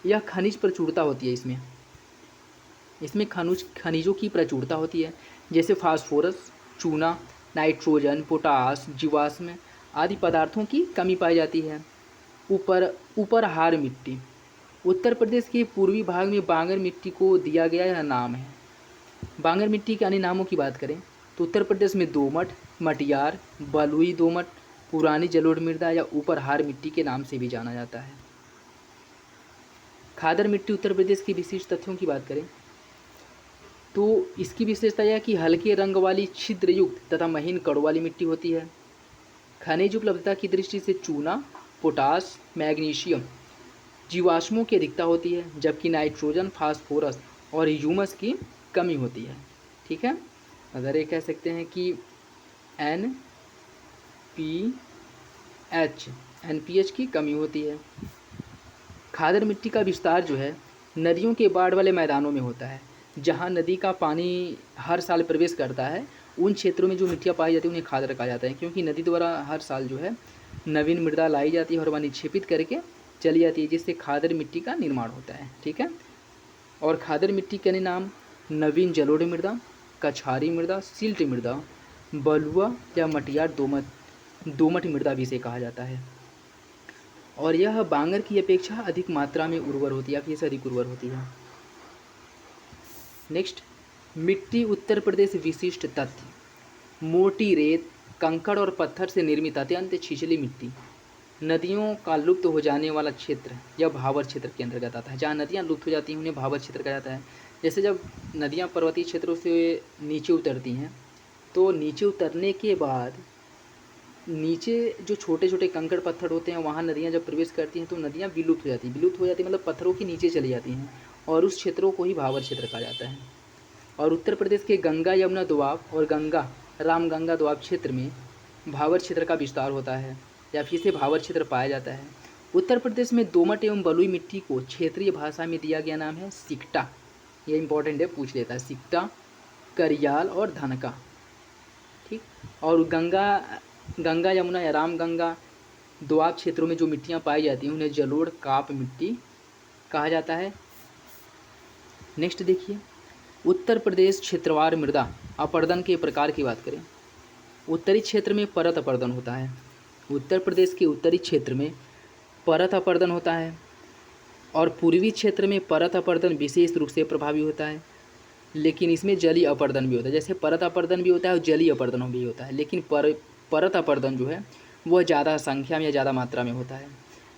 यह खनिज प्रचुरता होती है। इसमें खनिजों की प्रचुरता होती है, जैसे फास्फोरस, चूना, नाइट्रोजन, पोटास, जीवाश्म आदि पदार्थों की कमी पाई जाती है। ऊपरहार मिट्टी, उत्तर प्रदेश के पूर्वी भाग में बांगर मिट्टी को दिया गया यह नाम है। बांगर मिट्टी के अन्य नामों की बात करें तो उत्तर प्रदेश में दोमट, मटियार, बलुई दोमट, पुरानी जलोढ़ मृदा या ऊपरहार मिट्टी के नाम से भी जाना जाता है। खादर मिट्टी उत्तर प्रदेश की विशिष्ट तथ्यों की बात करें तो इसकी विशेषता यह कि हल्के रंग वाली छिद्र युक्त तथा महीन कड़ वाली मिट्टी होती है। खनिज उपलब्धता की दृष्टि से चूना, पोटास, मैग्नीशियम, जीवाश्मों की अधिकता होती है, जबकि नाइट्रोजन, फास्फोरस और ह्यूमस की कमी होती है। ठीक है, अगर ये कह सकते हैं कि NPH की कमी होती है। खादर मिट्टी का विस्तार जो है नदियों के बाढ़ वाले मैदानों में होता है, जहाँ नदी का पानी हर साल प्रवेश करता है उन क्षेत्रों में जो मिट्टियाँ पाई जाती हैं उन्हें खादर कहा जाता है, क्योंकि नदी द्वारा हर साल जो है नवीन मृदा लाई जाती है और वह निक्षेपित करके चली जाती है, जिससे खादर मिट्टी का निर्माण होता है। ठीक है। और खादर मिट्टी के अन्य नाम नवीन जलोढ़ मृदा, कछारी मृदा, सिल्ट मृदा, बलुआ या मटियार दोमट मृदा भी इसे कहा जाता है। और यह बांगर की अपेक्षा अधिक मात्रा में उर्वर होती है, फिर से अधिक उर्वर होती है। नेक्स्ट, मिट्टी उत्तर प्रदेश विशिष्ट तथ्य। मोटी रेत, कंकड़ और पत्थर से निर्मित अत्यंत छिछली मिट्टी। नदियों का लुप्त हो जाने वाला क्षेत्र यह भावर क्षेत्र के अंतर्गत आता है। जहाँ नदियाँ लुप्त हो जाती हैं उन्हें भावर क्षेत्र कहा जाता है। जैसे जब नदियाँ पर्वतीय क्षेत्रों से नीचे उतरती हैं तो नीचे उतरने के बाद नीचे जो छोटे छोटे कंकड़ पत्थर होते हैं वहाँ नदियाँ जब प्रवेश करती हैं तो नदियाँ विलुप्त हो जाती हैं। विलुप्त हो जाती मतलब पत्थरों के नीचे चली जाती हैं और उस क्षेत्रों को ही भावर क्षेत्र कहा जाता है। और उत्तर प्रदेश के गंगा यमुना दोआब और गंगा रामगंगा दोआब क्षेत्र में भावर क्षेत्र का विस्तार होता है या फिर से भावर क्षेत्र पाया जाता है। उत्तर प्रदेश में दोमट एवं बलुई मिट्टी को क्षेत्रीय भाषा में दिया गया नाम है सिकटा। ये इंपॉर्टेंट है, पूछ लेता है। सिकटा, करियाल और धनका। ठीक। और गंगा यमुना या रामगंगा दोआब क्षेत्रों में जो मिट्टियाँ पाई जाती हैं उन्हें जलोढ़ काप मिट्टी कहा जाता है। नेक्स्ट देखिए, उत्तर प्रदेश क्षेत्रवार मृदा अपरदन के प्रकार की बात करें। उत्तरी क्षेत्र में परत अपरदन होता है। उत्तर प्रदेश के उत्तरी क्षेत्र में परत अपरदन होता है और पूर्वी क्षेत्र में परत अपरदन विशेष रूप से प्रभावी होता है, लेकिन इसमें जलीय अपरदन भी होता है। जैसे परत अपरदन भी होता है और जलीय अपरदन भी होता है, लेकिन परत अपरदन जो है वह ज़्यादा संख्या में या ज़्यादा मात्रा में होता है।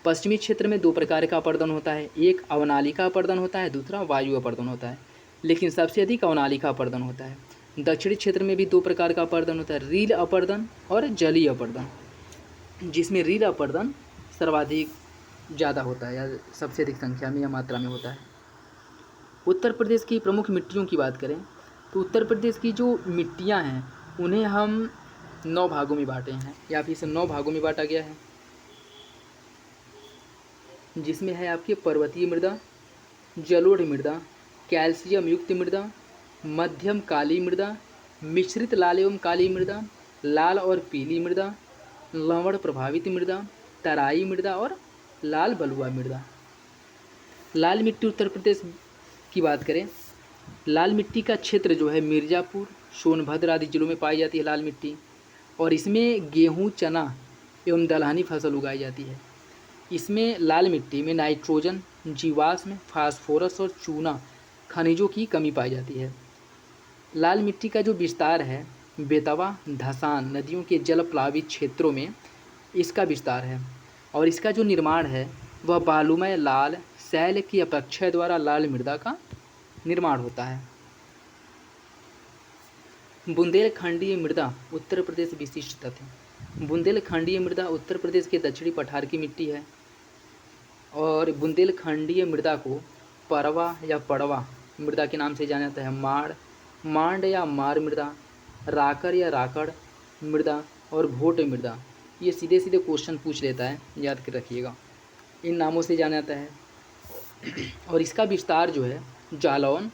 पश्चिमी क्षेत्र में दो प्रकार का अपरदन होता है, एक अवनालिका अपरदन होता है, दूसरा वायु अपरदन होता है, लेकिन सबसे अधिक अवनालिका अपरदन होता है। दक्षिणी क्षेत्र में भी दो प्रकार का अपरदन होता है, रील अपरदन और जलीय अपरदन, जिसमें रील अपरदन सर्वाधिक ज़्यादा होता है या सबसे अधिक संख्या में या मात्रा में होता है। उत्तर प्रदेश की प्रमुख मिट्टियों की बात करें तो उत्तर प्रदेश की जो मिट्टियाँ हैं उन्हें हम 9 भागों में बांटे हैं या फिर इसे 9 भागों में बांटा गया है, जिसमें है आपके पर्वतीय मृदा, जलोढ़ मृदा, कैल्शियम युक्त मृदा, मध्यम काली मृदा, मिश्रित लाल एवं काली मृदा, लाल और पीली मृदा, लवण प्रभावित मृदा, तराई मृदा और लाल बलुआ मृदा। लाल मिट्टी उत्तर प्रदेश की बात करें, लाल मिट्टी का क्षेत्र जो है मिर्ज़ापुर, सोनभद्र आदि जिलों में पाई जाती है लाल मिट्टी, और इसमें गेहूँ, चना एवं दलहनी फसल उगाई जाती है। इसमें लाल मिट्टी में नाइट्रोजन, जीवाश्म, फास्फोरस और चूना खनिजों की कमी पाई जाती है। लाल मिट्टी का जो विस्तार है बेतवा, धसान नदियों के जल प्लावित क्षेत्रों में इसका विस्तार है, और इसका जो निर्माण है वह बालुमय लाल शैल की अपक्षय द्वारा लाल मृदा का निर्माण होता है। बुंदेलखंडीय मृदा उत्तर प्रदेश विशिष्ट तथ्य। बुंदेलखंडीय मृदा उत्तर प्रदेश के दक्षिणी पठार की मिट्टी है, और बुंदेलखंडीय मृदा को परवा या पड़वा मृदा के नाम से जाना जाता है। मांड या मार मृदा, राकर या राकड़ मृदा और भोट मृदा, ये सीधे सीधे क्वेश्चन पूछ लेता है, याद कर रखिएगा। इन नामों से जाना जाता है। और इसका विस्तार जो है जालौन,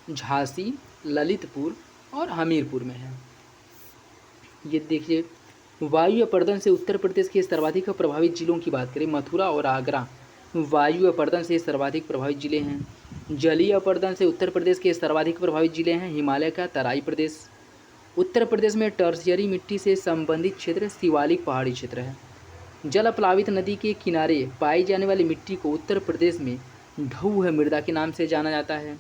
झांसी, ललितपुर और हमीरपुर में है। ये देखिए, वायु अपरदन से उत्तर प्रदेश के सर्वाधिक प्रभावित जिलों की बात करें, मथुरा और आगरा वायु अपरदन से सर्वाधिक प्रभावित जिले हैं। जलीय अपरदन से उत्तर प्रदेश के सर्वाधिक प्रभावित जिले हैं हिमालय का तराई प्रदेश। उत्तर प्रदेश में टर्शियरी मिट्टी से संबंधित क्षेत्र शिवालिक पहाड़ी क्षेत्र है। जल प्लावित नदी के किनारे पाई जाने वाली मिट्टी को उत्तर प्रदेश में ढऊह मृदा के नाम से जाना जाता है।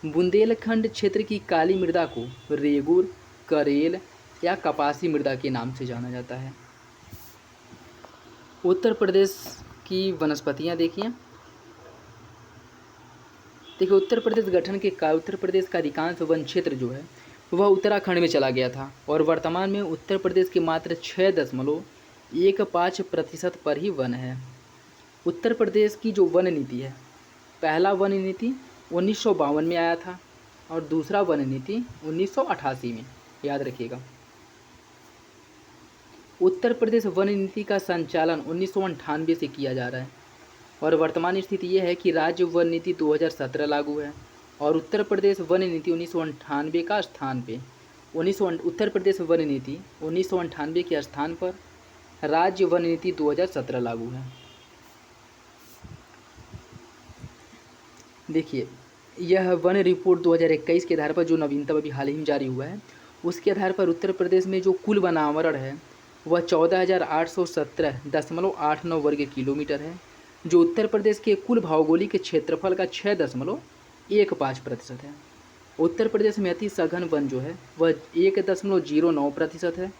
बुंदेलखंड क्षेत्र की काली मृदा को रेगुर, करेल या कपासी मृदा के नाम से जाना जाता है। उत्तर प्रदेश की वनस्पतियाँ देखिए। उत्तर प्रदेश गठन के कारण उत्तर प्रदेश का अधिकांश वन क्षेत्र जो है वह उत्तराखंड में चला गया था, और वर्तमान में उत्तर प्रदेश के मात्र 6.15% पर ही वन है। उत्तर प्रदेश की जो वन नीति है, पहला वन नीति 1952 में आया था और दूसरा वन नीति 1988 में, याद रखिएगा। उत्तर प्रदेश वन नीति का संचालन 1998 से किया जा रहा है, और वर्तमान स्थिति यह है कि राज्य वन नीति 2017 लागू है और उत्तर प्रदेश वन नीति 1998 का स्थान पे उत्तर प्रदेश वन नीति 1998 के स्थान पर राज्य वन नीति 2017 लागू है। देखिए, यह वन रिपोर्ट 2021 के आधार पर जो नवीनतम अभी हाल ही में जारी हुआ है, उसके आधार पर उत्तर प्रदेश में जो कुल वनावरण है वह 14,817.89 वर्ग किलोमीटर है, जो उत्तर प्रदेश के कुल भौगोलिक क्षेत्रफल का 6.15% है। उत्तर प्रदेश में अति सघन वन जो है वह 1.09% है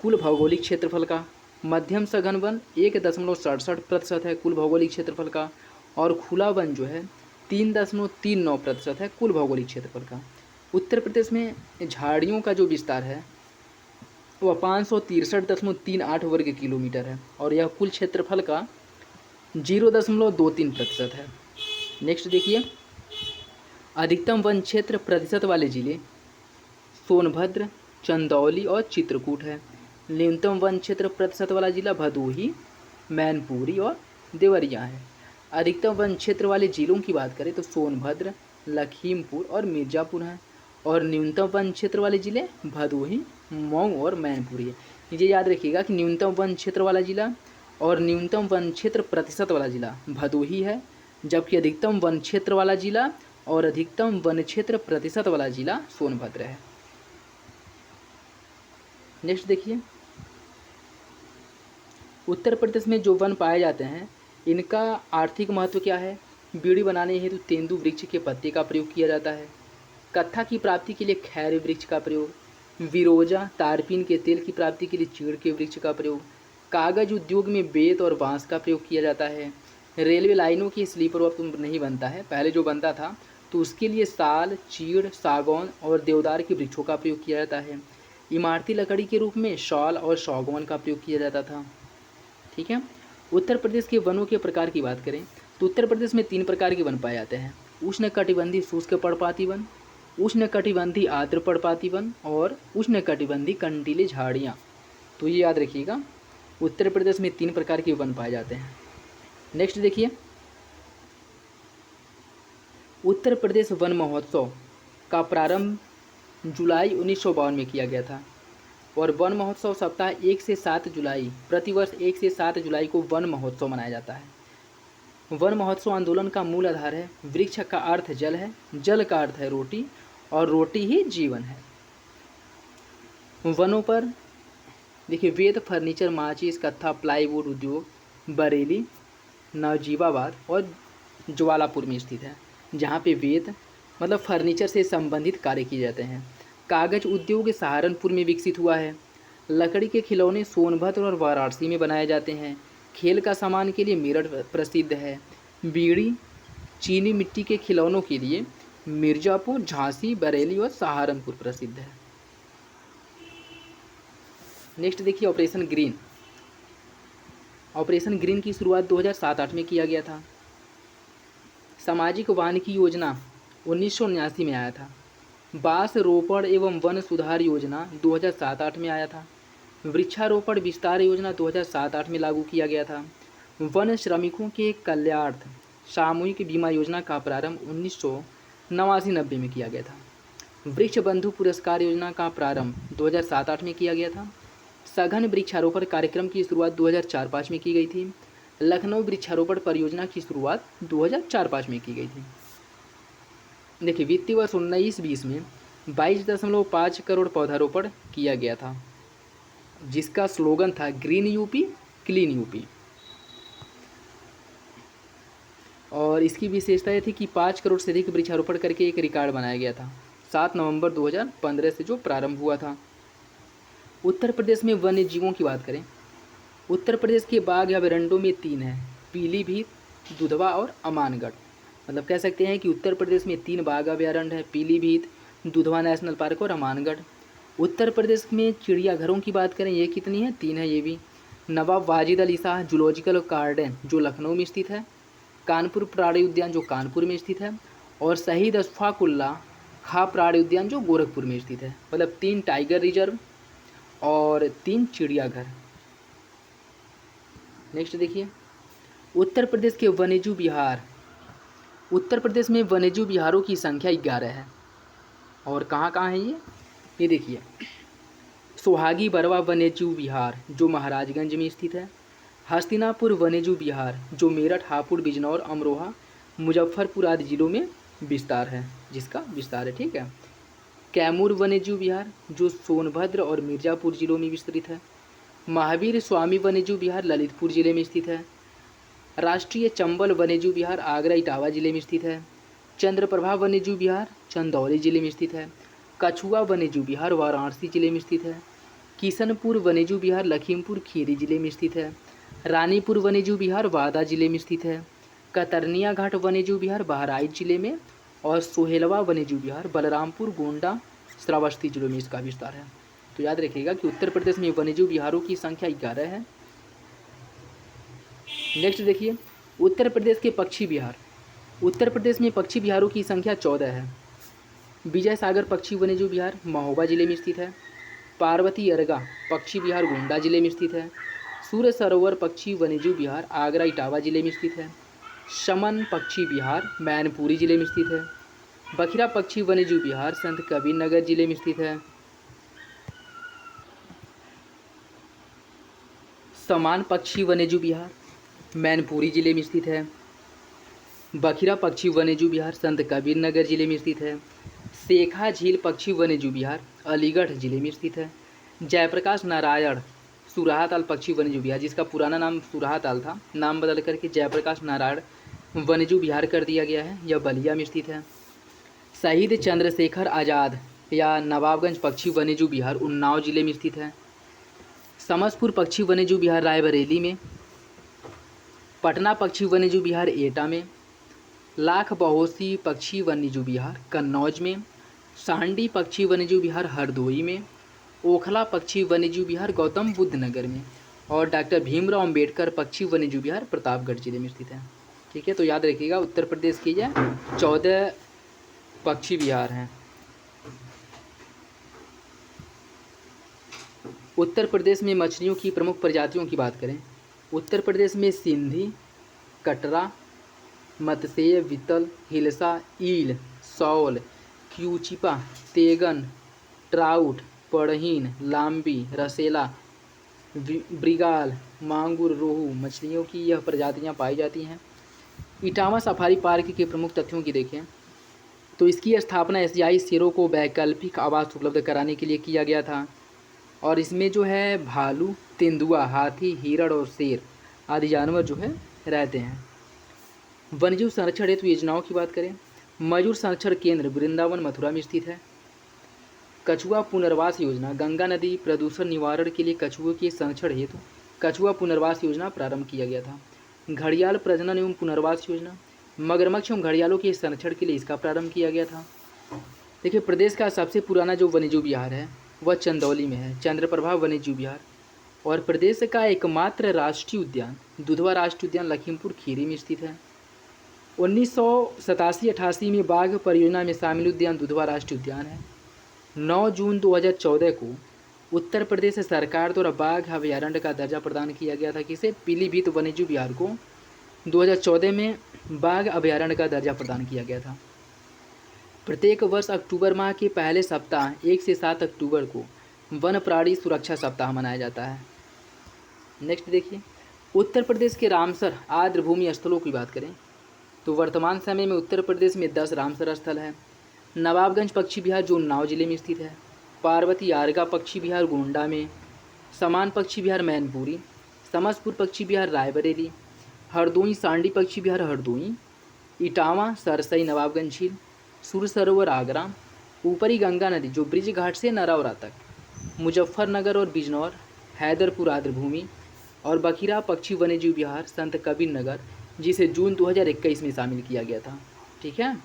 कुल भौगोलिक क्षेत्रफल का। मध्यम सघन वन 1.67% है कुल भौगोलिक क्षेत्रफल का, और खुला वन जो है 3.39% है कुल भौगोलिक क्षेत्रफल का। उत्तर प्रदेश में झाड़ियों का जो विस्तार है वह 563.38 वर्ग किलोमीटर है, और यह कुल क्षेत्रफल का 0.23% है। नेक्स्ट देखिए, अधिकतम वन क्षेत्र प्रतिशत वाले जिले सोनभद्र, चंदौली और चित्रकूट है। न्यूनतम वन क्षेत्र प्रतिशत वाला जिला भदोही, मैनपुरी और देवरिया है। अधिकतम वन क्षेत्र वाले जिलों की बात करें तो सोनभद्र, लखीमपुर और मिर्ज़ापुर हैं, और न्यूनतम वन क्षेत्र वाले जिले भदोही, मऊ और मैनपुरी है। ये याद रखिएगा कि न्यूनतम वन क्षेत्र वाला जिला और न्यूनतम वन क्षेत्र प्रतिशत वाला जिला भदोही है, जबकि अधिकतम वन क्षेत्र वाला जिला और अधिकतम वन क्षेत्र प्रतिशत वाला जिला सोनभद्र है। नेक्स्ट देखिए, उत्तर प्रदेश में जो वन पाए जाते हैं इनका आर्थिक महत्व क्या है। बीड़ी बनाने हेतु तेंदू वृक्ष के पत्ते का प्रयोग किया जाता है। कत्था की प्राप्ति के लिए खैर वृक्ष का प्रयोग, विरोजा तारपीन के तेल की प्राप्ति के लिए चीड़ के वृक्ष का प्रयोग, कागज उद्योग में बेत और बांस का प्रयोग किया जाता है। रेलवे लाइनों की स्लीपर अब तो नहीं बनता है, पहले जो बनता था तो उसके लिए साल, चीड़, सागौन और देवदार के वृक्षों का प्रयोग किया जाता है। इमारती लकड़ी के रूप में शॉल और सागौन का प्रयोग किया जाता था। ठीक है। उत्तर प्रदेश के वनों के प्रकार की बात करें तो उत्तर प्रदेश में 3 प्रकार के वन पाए जाते हैं। उष्णकटिबंधीय शुष्क पर्णपाती वन, उष्णकटिबंधीय आर्द्र पर्णपाती वन और उष्णकटिबंधीय कंटीले झाड़ियाँ। तो ये याद रखिएगा, उत्तर प्रदेश में 3 प्रकार के वन पाए जाते हैं। नेक्स्ट देखिए, उत्तर प्रदेश वन महोत्सव का प्रारंभ जुलाई 1952 में किया गया था, और वन महोत्सव सप्ताह 1 से 7 जुलाई प्रतिवर्ष 1 से 7 जुलाई को वन महोत्सव मनाया जाता है। वन महोत्सव आंदोलन का मूल आधार है वृक्ष का अर्थ जल है, जल का अर्थ है रोटी, और रोटी ही जीवन है। वनों पर देखिए, वेद, फर्नीचर, माचिस, कत्था, प्लाईवुड उद्योग बरेली, नजीबाबाद और ज्वालापुर में स्थित है, जहाँ पे वेद मतलब फर्नीचर से संबंधित कार्य किए जाते हैं। कागज उद्योग सहारनपुर में विकसित हुआ है। लकड़ी के खिलौने सोनभद्र और वाराणसी में बनाए जाते हैं। खेल का सामान के लिए मेरठ प्रसिद्ध है। बीड़ी, चीनी मिट्टी के खिलौनों के लिए मिर्ज़ापुर, झांसी, बरेली और सहारनपुर प्रसिद्ध है। नेक्स्ट देखिए, ऑपरेशन ग्रीन। ऑपरेशन ग्रीन की शुरुआत 2007-8 में किया गया था। सामाजिक वानिकी योजना 1979 में आया था। बांस रोपण एवं वन सुधार योजना 2007-8 में आया था। वृक्षारोपण विस्तार योजना 2007-8 में लागू किया गया था। वन श्रमिकों के कल्याणार्थ सामूहिक बीमा योजना का प्रारंभ 1989-90 में किया गया था। वृक्ष बंधु पुरस्कार योजना का प्रारंभ 2007-8 में किया गया था। सघन वृक्षारोपण कार्यक्रम की शुरुआत 2004-5 में की गई थी। लखनऊ वृक्षारोपण परियोजना की शुरुआत 2004-5 में की गई थी। देखिए, वित्तीय वर्ष 19-20 में 22.5 करोड़ पौधारोपण किया गया था, जिसका स्लोगन था ग्रीन यूपी क्लीन यूपी। और इसकी विशेषता यह थी कि 5 करोड़ से अधिक वृक्षारोपण करके एक रिकॉर्ड बनाया गया था 7 नवंबर 2015 से जो प्रारंभ हुआ था। उत्तर प्रदेश में वन्य जीवों की बात करें, उत्तर प्रदेश के बाघ या अभयारण्यों में 3 हैं, पीलीभीत, दुधवा और अमानगढ़। मतलब कह सकते हैं कि उत्तर प्रदेश में 3 बाघ अभयारण्य हैं, पीलीभीत, दुधवा नेशनल पार्क और अमानगढ़। उत्तर प्रदेश में चिड़ियाघरों की बात करें, ये कितनी है? 3 है ये भी। नवाब वाजिद अली शाह जूलॉजिकल गार्डन जो लखनऊ में स्थित है, कानपुर प्राणी उद्यान जो कानपुर में स्थित है, और शहीद अशफाकुल्ला खां प्राणी उद्यान जो गोरखपुर में स्थित है। मतलब 3 टाइगर रिजर्व और 3 चिड़ियाघर। नेक्स्ट देखिए, उत्तर प्रदेश के वन्यजीव विहार उत्तर प्रदेश में वन्यजीव विहारों की संख्या 11 है। और कहाँ कहाँ है ये देखिए, सोहागी बरवा वन्यजीव विहार जो महाराजगंज में स्थित है। हस्तिनापुर वन्यजीव विहार जो मेरठ, हापुड़, बिजनौर, अमरोहा, मुजफ्फरपुर आदि जिलों में विस्तार है, जिसका विस्तार है, ठीक है। कैमूर वन्यजीव विहार जो सोनभद्र और मिर्ज़ापुर जिलों में विस्तृत है। महावीर स्वामी वन्यजीव विहार ललितपुर जिले में स्थित है। राष्ट्रीय चंबल वन्यजीव विहार आगरा, इटावा जिले में स्थित है। चंद्रप्रभा वन्यजीव विहार चंदौली जिले में स्थित है। कछुआ वन्यजीव विहार वाराणसी जिले में स्थित है। किशनपुर वन्यजीव विहार लखीमपुर खीरी जिले में स्थित है। रानीपुर वन्यजीव विहार वादा जिले में स्थित है। कतरनिया घाट वन्यजीव विहार बहराइच जिले में, और सोहेलवा वन्यजीव विहार बलरामपुर, गोंडा, श्रावस्ती जिलों में इसका विस्तार है। तो याद रखिएगा कि उत्तर प्रदेश में वन्यजीव विहारों की संख्या 11 है। नेक्स्ट देखिए, उत्तर प्रदेश के पक्षी विहार। उत्तर प्रदेश में पक्षी विहारों की संख्या 14 है। विजय सागर पक्षी वन्यजीव विहार महोबा जिले में स्थित है। पार्वती अरगा पक्षी विहार गोंडा जिले में स्थित है। सूर्य सरोवर पक्षी वन्यजीव विहार आगरा, इटावा जिले में स्थित है। शमन पक्षी विहार मैनपुरी जिले में स्थित है। बखिरा पक्षी वन्यजीव विहार संत कबीर नगर जिले में स्थित है। समान पक्षी वन्यजीव विहार मैनपुरी जिले में स्थित है। बखिरा पक्षी वन्यजीव विहार संत कबीर नगर जिले में स्थित है। सेखा झील पक्षी वन्यजीव विहार अलीगढ़ जिले में स्थित है। जयप्रकाश नारायण सुराहाताल पक्षी वन्यजीव विहार, जिसका पुराना नाम सुराहाताल था, नाम बदल करके जयप्रकाश नारायण वन्यजीव विहार कर दिया गया है, यह बलिया में स्थित है। शहीद चंद्रशेखर आज़ाद या नवाबगंज पक्षी वन्यजीव विहार उन्नाव जिले में स्थित है। समसपुर पक्षी वन्यजीव विहार रायबरेली में। पटना पक्षी वन्यजीव विहार एटा में। लाख बहोसी पक्षी वन्यजीव विहार कन्नौज में। सांडी पक्षी वन्यजीव विहार हरदोई में। ओखला पक्षी वन्यजीव विहार गौतम बुद्ध नगर में। और डॉक्टर भीमराव अंबेडकर पक्षी वन्यजीव विहार प्रतापगढ़ जिले में स्थित है, ठीक है। तो याद रखिएगा उत्तर प्रदेश के यह 14 पक्षी विहार हैं। उत्तर प्रदेश में मछलियों की प्रमुख प्रजातियों की बात करें, उत्तर प्रदेश में सिंधी, कटरा, मत्स्येय, वितल, हिलसा, ईल, सौल, क्यूचिपा, तेगन, ट्राउट, पड़हीन, लाम्बी, रसेला, ब्रिगाल, मांगुर, रोहू मछलियों की यह प्रजातियां पाई जाती हैं। इटावा सफारी पार्क के प्रमुख तथ्यों की देखें तो इसकी स्थापना एशियाई शेरों को वैकल्पिक आवास उपलब्ध कराने के लिए किया गया था, और इसमें जो है भालू, तेंदुआ, हाथी, हिरण और शेर आदि जानवर जो है रहते हैं। वन्यजीव संरक्षण हेतु योजनाओं की बात करें, मयूर संरक्षण केंद्र वृंदावन मथुरा में स्थित है। कछुआ पुनर्वास योजना, गंगा नदी प्रदूषण निवारण के लिए कछुओं के संरक्षण हेतु कछुआ पुनर्वास योजना प्रारंभ किया गया था। घड़ियाल प्रजनन एवं पुनर्वास योजना, मगरमच्छ एवं घड़ियालों के संरक्षण के लिए इसका प्रारंभ किया गया था। देखिए, प्रदेश का सबसे पुराना जो वन्यजीव विहार है वह चंदौली में है, चंद्रप्रभा वन्यजीव विहार। और प्रदेश का एकमात्र राष्ट्रीय उद्यान दुधवा राष्ट्रीय उद्यान लखीमपुर खीरी में स्थित है। 1987-88 में बाघ परियोजना में शामिल उद्यान दुधवा राष्ट्रीय उद्यान है। 9 जून 2014 को उत्तर प्रदेश सरकार द्वारा बाघ अभयारण्य का दर्जा प्रदान किया गया था, किसे, पीलीभीत वन्यजीव विहार को 2014 में बाघ अभयारण्य का दर्जा प्रदान किया गया था। प्रत्येक वर्ष अक्टूबर माह के पहले सप्ताह 1 से 7 अक्टूबर को वन प्राणी सुरक्षा सप्ताह मनाया जाता है। नेक्स्ट देखिए, उत्तर प्रदेश के रामसर आर्द्र भूमि स्थलों की बात करें तो वर्तमान समय में उत्तर प्रदेश में 10 रामसर स्थल है। नवाबगंज पक्षी विहार जो उन्नाव जिले में स्थित है। पार्वती आरगा पक्षी विहार गोंडा में। समान पक्षी विहार मैनपुरी। समसपुर पक्षी विहार रायबरेली। हरदोई सांडी पक्षी विहार हरदोई। इटावा सरसई नवाबगंज झील। सूर्य सरोवर आगरा। ऊपरी गंगा नदी जो ब्रिज घाट से नरौरा तक। मुजफ्फरनगर और बिजनौर हैदरपुर आर्द्र भूमि। और बखिरा पक्षी वन्यजीव विहार संत कबीर नगर, जिसे जून 2021 में शामिल किया गया था, ठीक है।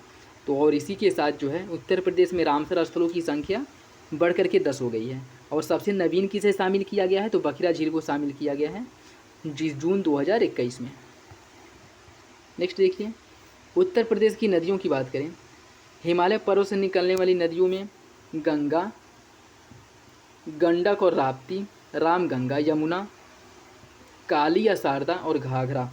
तो और इसी के साथ जो है उत्तर प्रदेश में रामसर स्थलों की संख्या बढ़ करके 10 हो गई है। और सबसे नवीन किसे शामिल किया गया है तो बखिरा झील को शामिल किया गया है जिस जून 2021 में। नेक्स्ट देखिए, उत्तर प्रदेश की नदियों की बात करें, हिमालय पर्वत से निकलने वाली नदियों में गंगा, गंडक और राप्ती, रामगंगा, यमुना, काली या शारदा और घाघरा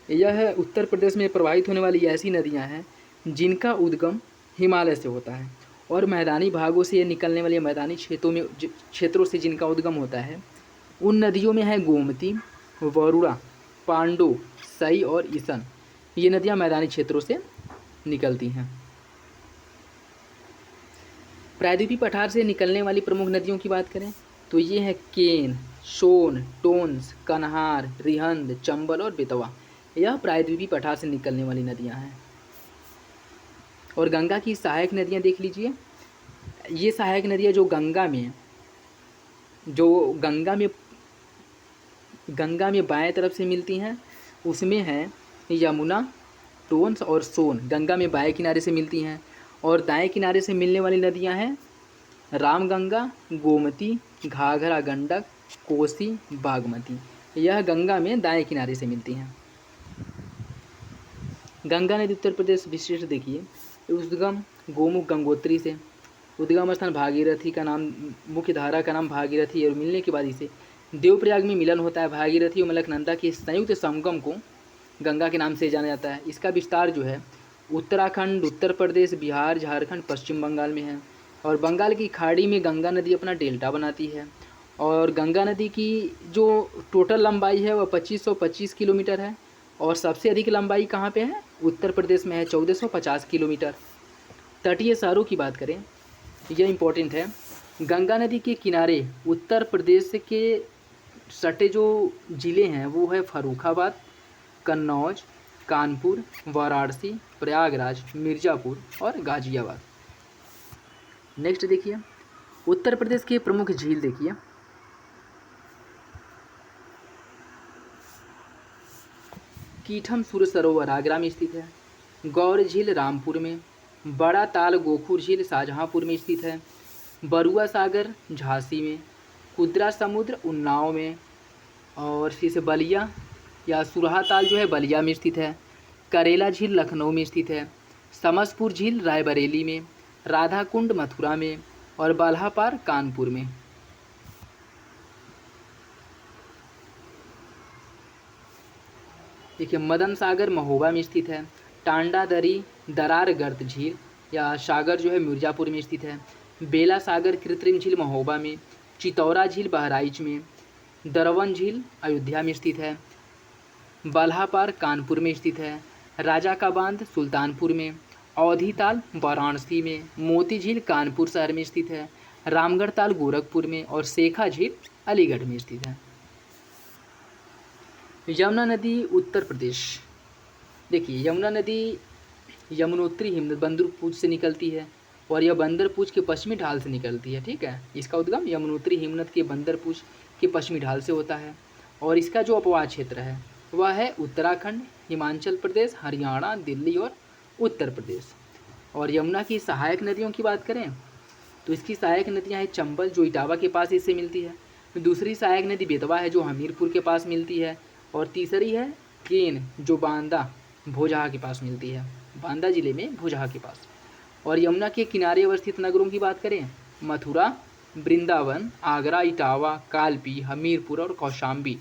यह उत्तर प्रदेश में प्रवाहित होने वाली ऐसी नदियाँ हैं जिनका उद्गम हिमालय से होता है, और मैदानी भागों से ये निकलने वाली मैदानी क्षेत्रों से जिनका उद्गम होता है उन नदियों में है गोमती, वरुणा, पांडु, सई और ईसन। ये नदियाँ मैदानी क्षेत्रों से निकलती हैं। प्रायद्वीपीय पठार से निकलने वाली प्रमुख नदियों की बात करें तो ये है केन, सोन, टोन्स, कन्हार, रिहंद, चंबल और बेतवा। यह प्रायद्वीपीय पठार से निकलने वाली नदियां हैं। और गंगा की सहायक नदियां देख लीजिए। ये सहायक नदियां जो गंगा में बाएं तरफ से मिलती हैं उसमें है यमुना, टोन्स और सोन। गंगा में बाएं किनारे से मिलती हैं। और दाएं किनारे से मिलने वाली नदियां हैं रामगंगा, गोमती, घाघरा, गंडक, कोसी, बागमती। यह गंगा में दाएं किनारे से मिलती हैं। गंगा नदी उत्तर प्रदेश विशिष्ट देखिए। उद्गम गोमुख गंगोत्री से, उद्गम स्थान भागीरथी का नाम, मुख्य धारा का नाम भागीरथी, और मिलने के बाद इसे देवप्रयाग में मिलन होता है। भागीरथी और अलकनंदा के संयुक्त संगम को गंगा के नाम से जाना जाता है। इसका विस्तार जो है उत्तराखंड, उत्तर प्रदेश, बिहार, झारखंड, पश्चिम बंगाल में है। और बंगाल की खाड़ी में गंगा नदी अपना डेल्टा बनाती है। और गंगा नदी की जो टोटल लंबाई है वह 2525 किलोमीटर है। और सबसे अधिक लंबाई कहाँ पे है? उत्तर प्रदेश में है, 1450 किलोमीटर। तटीय शहरों की बात करें, यह इम्पोर्टेंट है। गंगा नदी के किनारे उत्तर प्रदेश के सटे जो ज़िले हैं वो है फर्रुखाबाद, कन्नौज, कानपुर, वाराणसी, प्रयागराज, मिर्ज़ापुर और गाज़ियाबाद। नेक्स्ट देखिए, उत्तर प्रदेश के प्रमुख झील देखिए। कीठम सूर्य सरोवर आगरा में स्थित है। गौर झील रामपुर में। बड़ा ताल गोखुर झील शाहजहाँपुर में स्थित है। बरुआ सागर झांसी में। कुद्रा समुद्र उन्नाव में। और फिर से बलिया या सुरहा ताल जो है बलिया में स्थित है। करेला झील लखनऊ में स्थित है। समसपुर झील रायबरेली में। राधा कुंड मथुरा में। और बाल्हापार कानपुर में। देखिए, मदन सागर महोबा में स्थित है। टांडा दरी दरार गर्द झील या सागर जो है मिर्ज़ापुर में स्थित है। बेला सागर कृत्रिम झील महोबा में। चितौरा झील बहराइच में। दरवन झील अयोध्या में स्थित है। बाल्हापार कानपुर में स्थित है। राजा का बांध सुल्तानपुर में। अवधी ताल वाराणसी में। मोती झील कानपुर शहर में स्थित है। रामगढ़ ताल गोरखपुर में। और शेखा झील अलीगढ़ में स्थित है। यमुना नदी उत्तर प्रदेश। देखिए, यमुना नदी यमुनोत्री हिमनद बंदरपूछ से निकलती है और यह बंदरपूछ के पश्चिमी ढाल से निकलती है। ठीक है, इसका उद्गम यमुनोत्री हिमनद के बंदरपूछ के पश्चिमी ढाल से होता है। और इसका जो अपवाद क्षेत्र है वह है उत्तराखंड, हिमाचल प्रदेश, हरियाणा, दिल्ली और उत्तर प्रदेश। और यमुना की सहायक नदियों की बात करें तो इसकी सहायक नदियाँ हैं चंबल जो इटावा के पास इससे मिलती है। दूसरी सहायक नदी बेतवा है जो हमीरपुर के पास मिलती है। और तीसरी है केन जो बांदा भोजहा के पास मिलती है, बांदा जिले में भोजहा के पास। और यमुना के किनारे अवस्थित नगरों की बात करें, मथुरा, वृंदावन, आगरा, इटावा, कालपी, हमीरपुर और कौशाम्बी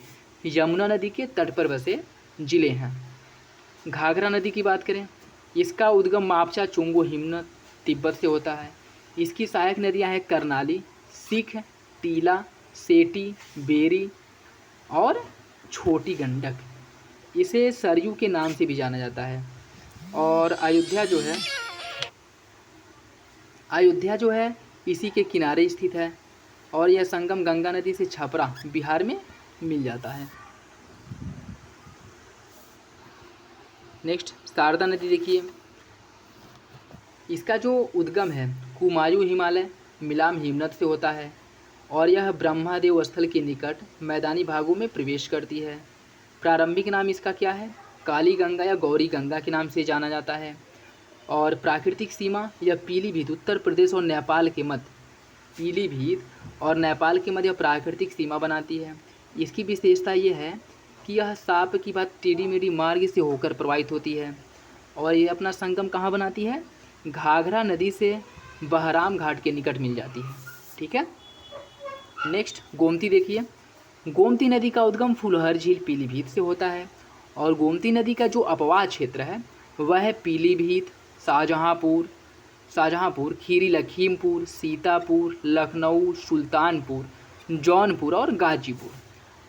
यमुना नदी के तट पर बसे जिले हैं। घाघरा नदी की बात करें, इसका उद्गम मापचा चोंगो हिमनद तिब्बत से होता है। इसकी सहायक नदियां हैं करनाली, सिख, टीला, सेठी, बेरी और छोटी गंडक। इसे सरयू के नाम से भी जाना जाता है। और अयोध्या जो है इसी के किनारे स्थित है। और यह संगम गंगा नदी से छपरा बिहार में मिल जाता है। नेक्स्ट, शारदा नदी देखिए। इसका जो उद्गम है कुमायूं हिमालय मिलाम हिमनद से होता है। और यह ब्रह्मादेव स्थल के निकट मैदानी भागों में प्रवेश करती है। प्रारंभिक नाम इसका क्या है? काली गंगा या गौरी गंगा के नाम से जाना जाता है। और प्राकृतिक सीमा यह पीलीभीत उत्तर प्रदेश और नेपाल के मध्य प्राकृतिक सीमा बनाती है। इसकी विशेषता ये है कि यह सांप की बात टेढ़ी मेढ़ी मार्ग से होकर प्रवाहित होती है। और ये अपना संगम कहाँ बनाती है? घाघरा नदी से बहराम घाट के निकट मिल जाती है। ठीक है। नेक्स्ट, गोमती देखिए। गोमती नदी का उद्गम फुलहर झील पीलीभीत से होता है। और गोमती नदी का जो अपवाह क्षेत्र है वह है पीलीभीत, शाहजहाँपुर, खीरी लखीमपुर, सीतापुर, लखनऊ, सुल्तानपुर, जौनपुर और गाजीपुर।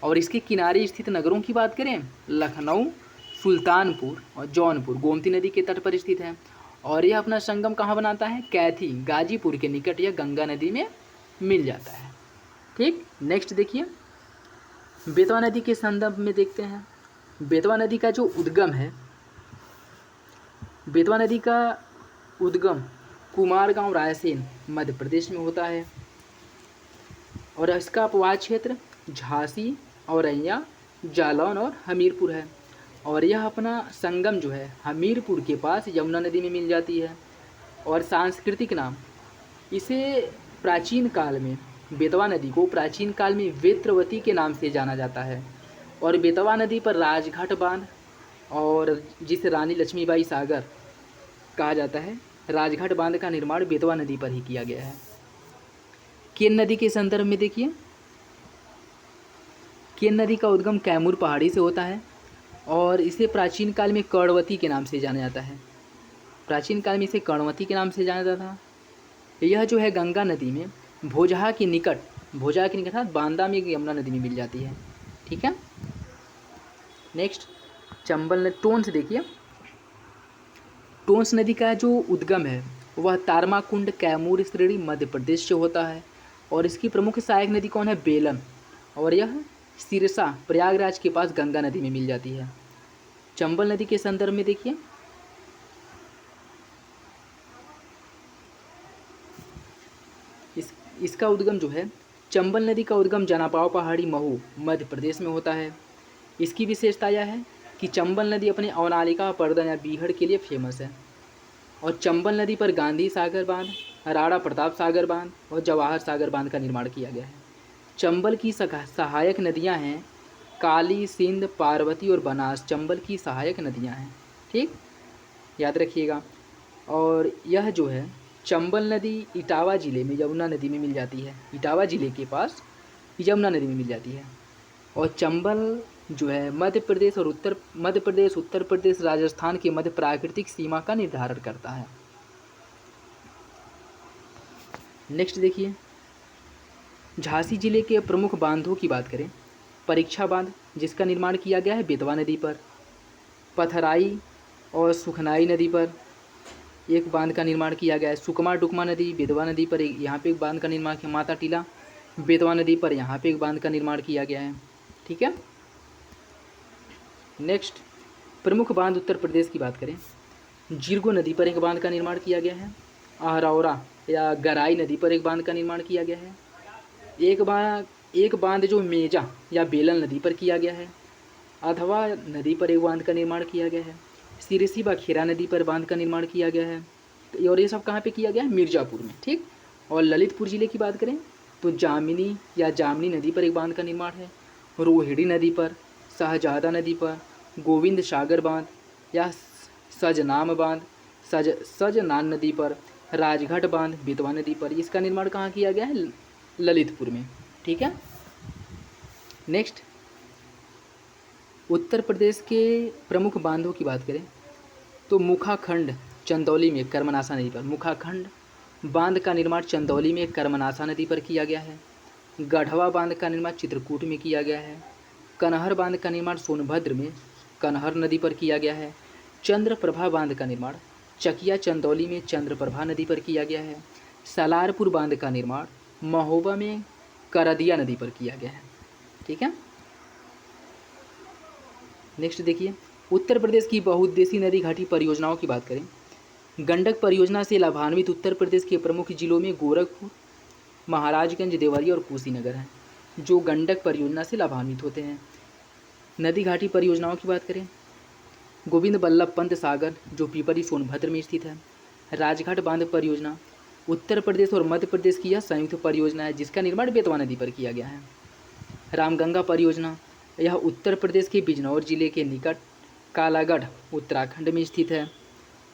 और इसके किनारे स्थित नगरों की बात करें, लखनऊ, सुल्तानपुर और जौनपुर गोमती नदी के तट पर स्थित है। और यह अपना संगम कहाँ बनाता है, कैथी, गाजीपुर के निकट यह गंगा नदी में मिल जाता है। ठीक, नेक्स्ट देखिए बेतवा नदी के संदर्भ में देखते हैं। बेतवा नदी का जो उद्गम है, बेतवा नदी का उद्गम कुमारगांव, रायसेन, मध्य प्रदेश में होता है। और इसका अपवाह क्षेत्र झांसी, औरैया, जालौन और हमीरपुर है। और यह अपना संगम जो है हमीरपुर के पास यमुना नदी में मिल जाती है। और सांस्कृतिक नाम, इसे प्राचीन काल में, बेतवा नदी को प्राचीन काल में वेत्रवती के नाम से जाना जाता है। और बेतवा नदी पर राजघाट बांध, और जिसे रानी लक्ष्मीबाई सागर कहा जाता है, राजघाट बांध का निर्माण बेतवा नदी पर ही किया गया है। केन नदी के संदर्भ में देखिए, केन नदी का उद्गम कैमूर पहाड़ी से होता है। और इसे प्राचीन काल में कर्णवती के नाम से जाना जाता है। प्राचीन काल में इसे कर्णवती के नाम से जाना जाता था। यह जो है गंगा नदी में भोजहा के निकट बांदा में यमुना नदी में मिल जाती है। ठीक है, नेक्स्ट चंबल नदी, टोंस देखिए, टोंस नदी का जो उद्गम है वह तारमाकुंड, कैमूर श्रेणी, मध्य प्रदेश से होता है। और इसकी प्रमुख सहायक नदी कौन है, बेलन। और यह सिरसा, प्रयागराज के पास गंगा नदी में मिल जाती है। चंबल नदी के संदर्भ में देखिए, इसका उद्गम जो है, चंबल नदी का उद्गम जनापाव पहाड़ी, महू, मध्य प्रदेश में होता है। इसकी विशेषता यह है कि चंबल नदी अपने अवनालिका, पर्दन या बीहड़ के लिए फेमस है। और चंबल नदी पर गांधी सागर बांध, राणा प्रताप सागर बांध और जवाहर सागर बांध का निर्माण किया गया है। चंबल की सहायक नदियां हैं काली, सिंध, पार्वती और बनास, चंबल की सहायक नदियां हैं। ठीक, याद रखिएगा। और यह जो है चंबल नदी इटावा ज़िले में यमुना नदी में मिल जाती है। इटावा ज़िले के पास यमुना नदी में मिल जाती है। और चंबल जो है मध्य प्रदेश, उत्तर प्रदेश, राजस्थान के मध्य प्राकृतिक सीमा का निर्धारण करता है। नेक्स्ट देखिए, झांसी जिले के प्रमुख बांधों की बात करें, परीक्षा बांध जिसका निर्माण किया गया है बेतवा नदी पर, पथराई और सुखनाई नदी पर एक बांध का निर्माण किया गया है। सुकमा डुकमा नदी बेतवा नदी पर यहाँ पे एक बांध का निर्माण किया, माता टीला बेतवा नदी पर यहाँ पे एक बांध का निर्माण किया गया है। ठीक है, नेक्स्ट प्रमुख बांध उत्तर प्रदेश की बात करें, जिरगो नदी पर एक बांध का निर्माण किया गया है। आहरौरा या गराई नदी पर एक बांध का निर्माण किया गया है। एक बांध जो मेजा या बेलन नदी पर किया गया है। अथवा नदी पर एक बांध का निर्माण किया गया है। सिरसी व खेरा नदी पर बांध का निर्माण किया गया है। और ये सब कहाँ पे किया गया है, मिर्ज़ापुर में। ठीक, और ललितपुर ज़िले की बात करें तो जामिनी या जामनी नदी पर एक बांध का निर्माण है। रोहिणी नदी पर, शाहजादा नदी पर, गोविंद सागर बांध या सजनाम बांध, सजनान नदी पर, राजघाट बांध बेतवा नदी पर, इसका निर्माण कहाँ किया गया है, ललितपुर में। ठीक है, नेक्स्ट उत्तर प्रदेश के प्रमुख बांधों की बात करें तो मुखाखंड चंदौली में कर्मनासा नदी पर, मुखाखंड बांध का निर्माण चंदौली में कर्मनासा नदी पर किया गया है। गढ़वा बांध का निर्माण चित्रकूट में किया गया है। कनहर बांध का निर्माण सोनभद्र में कनहर नदी पर किया गया है। चंद्रप्रभा बांध का निर्माण चकिया चंदौली में चंद्रप्रभा नदी पर किया गया है। सलारपुर बांध का निर्माण महोबा में करदिया नदी पर किया गया है। ठीक है, नेक्स्ट देखिए, उत्तर प्रदेश की बहुउद्देशीय नदी घाटी परियोजनाओं की बात करें, गंडक परियोजना से लाभान्वित उत्तर प्रदेश के प्रमुख जिलों में गोरखपुर, महाराजगंज, देवरिया और कुशीनगर हैं, जो गंडक परियोजना से लाभान्वित होते हैं। नदी घाटी परियोजनाओं की बात करें, गोविंद बल्लभ पंत सागर जो पीपरी सोनभद्र में स्थित है। राजघाट बांध परियोजना उत्तर प्रदेश और मध्य प्रदेश की यह संयुक्त परियोजना है, जिसका निर्माण बेतवा नदी पर किया गया है। रामगंगा परियोजना यह उत्तर प्रदेश के बिजनौर जिले के निकट कालागढ़ उत्तराखंड में स्थित है।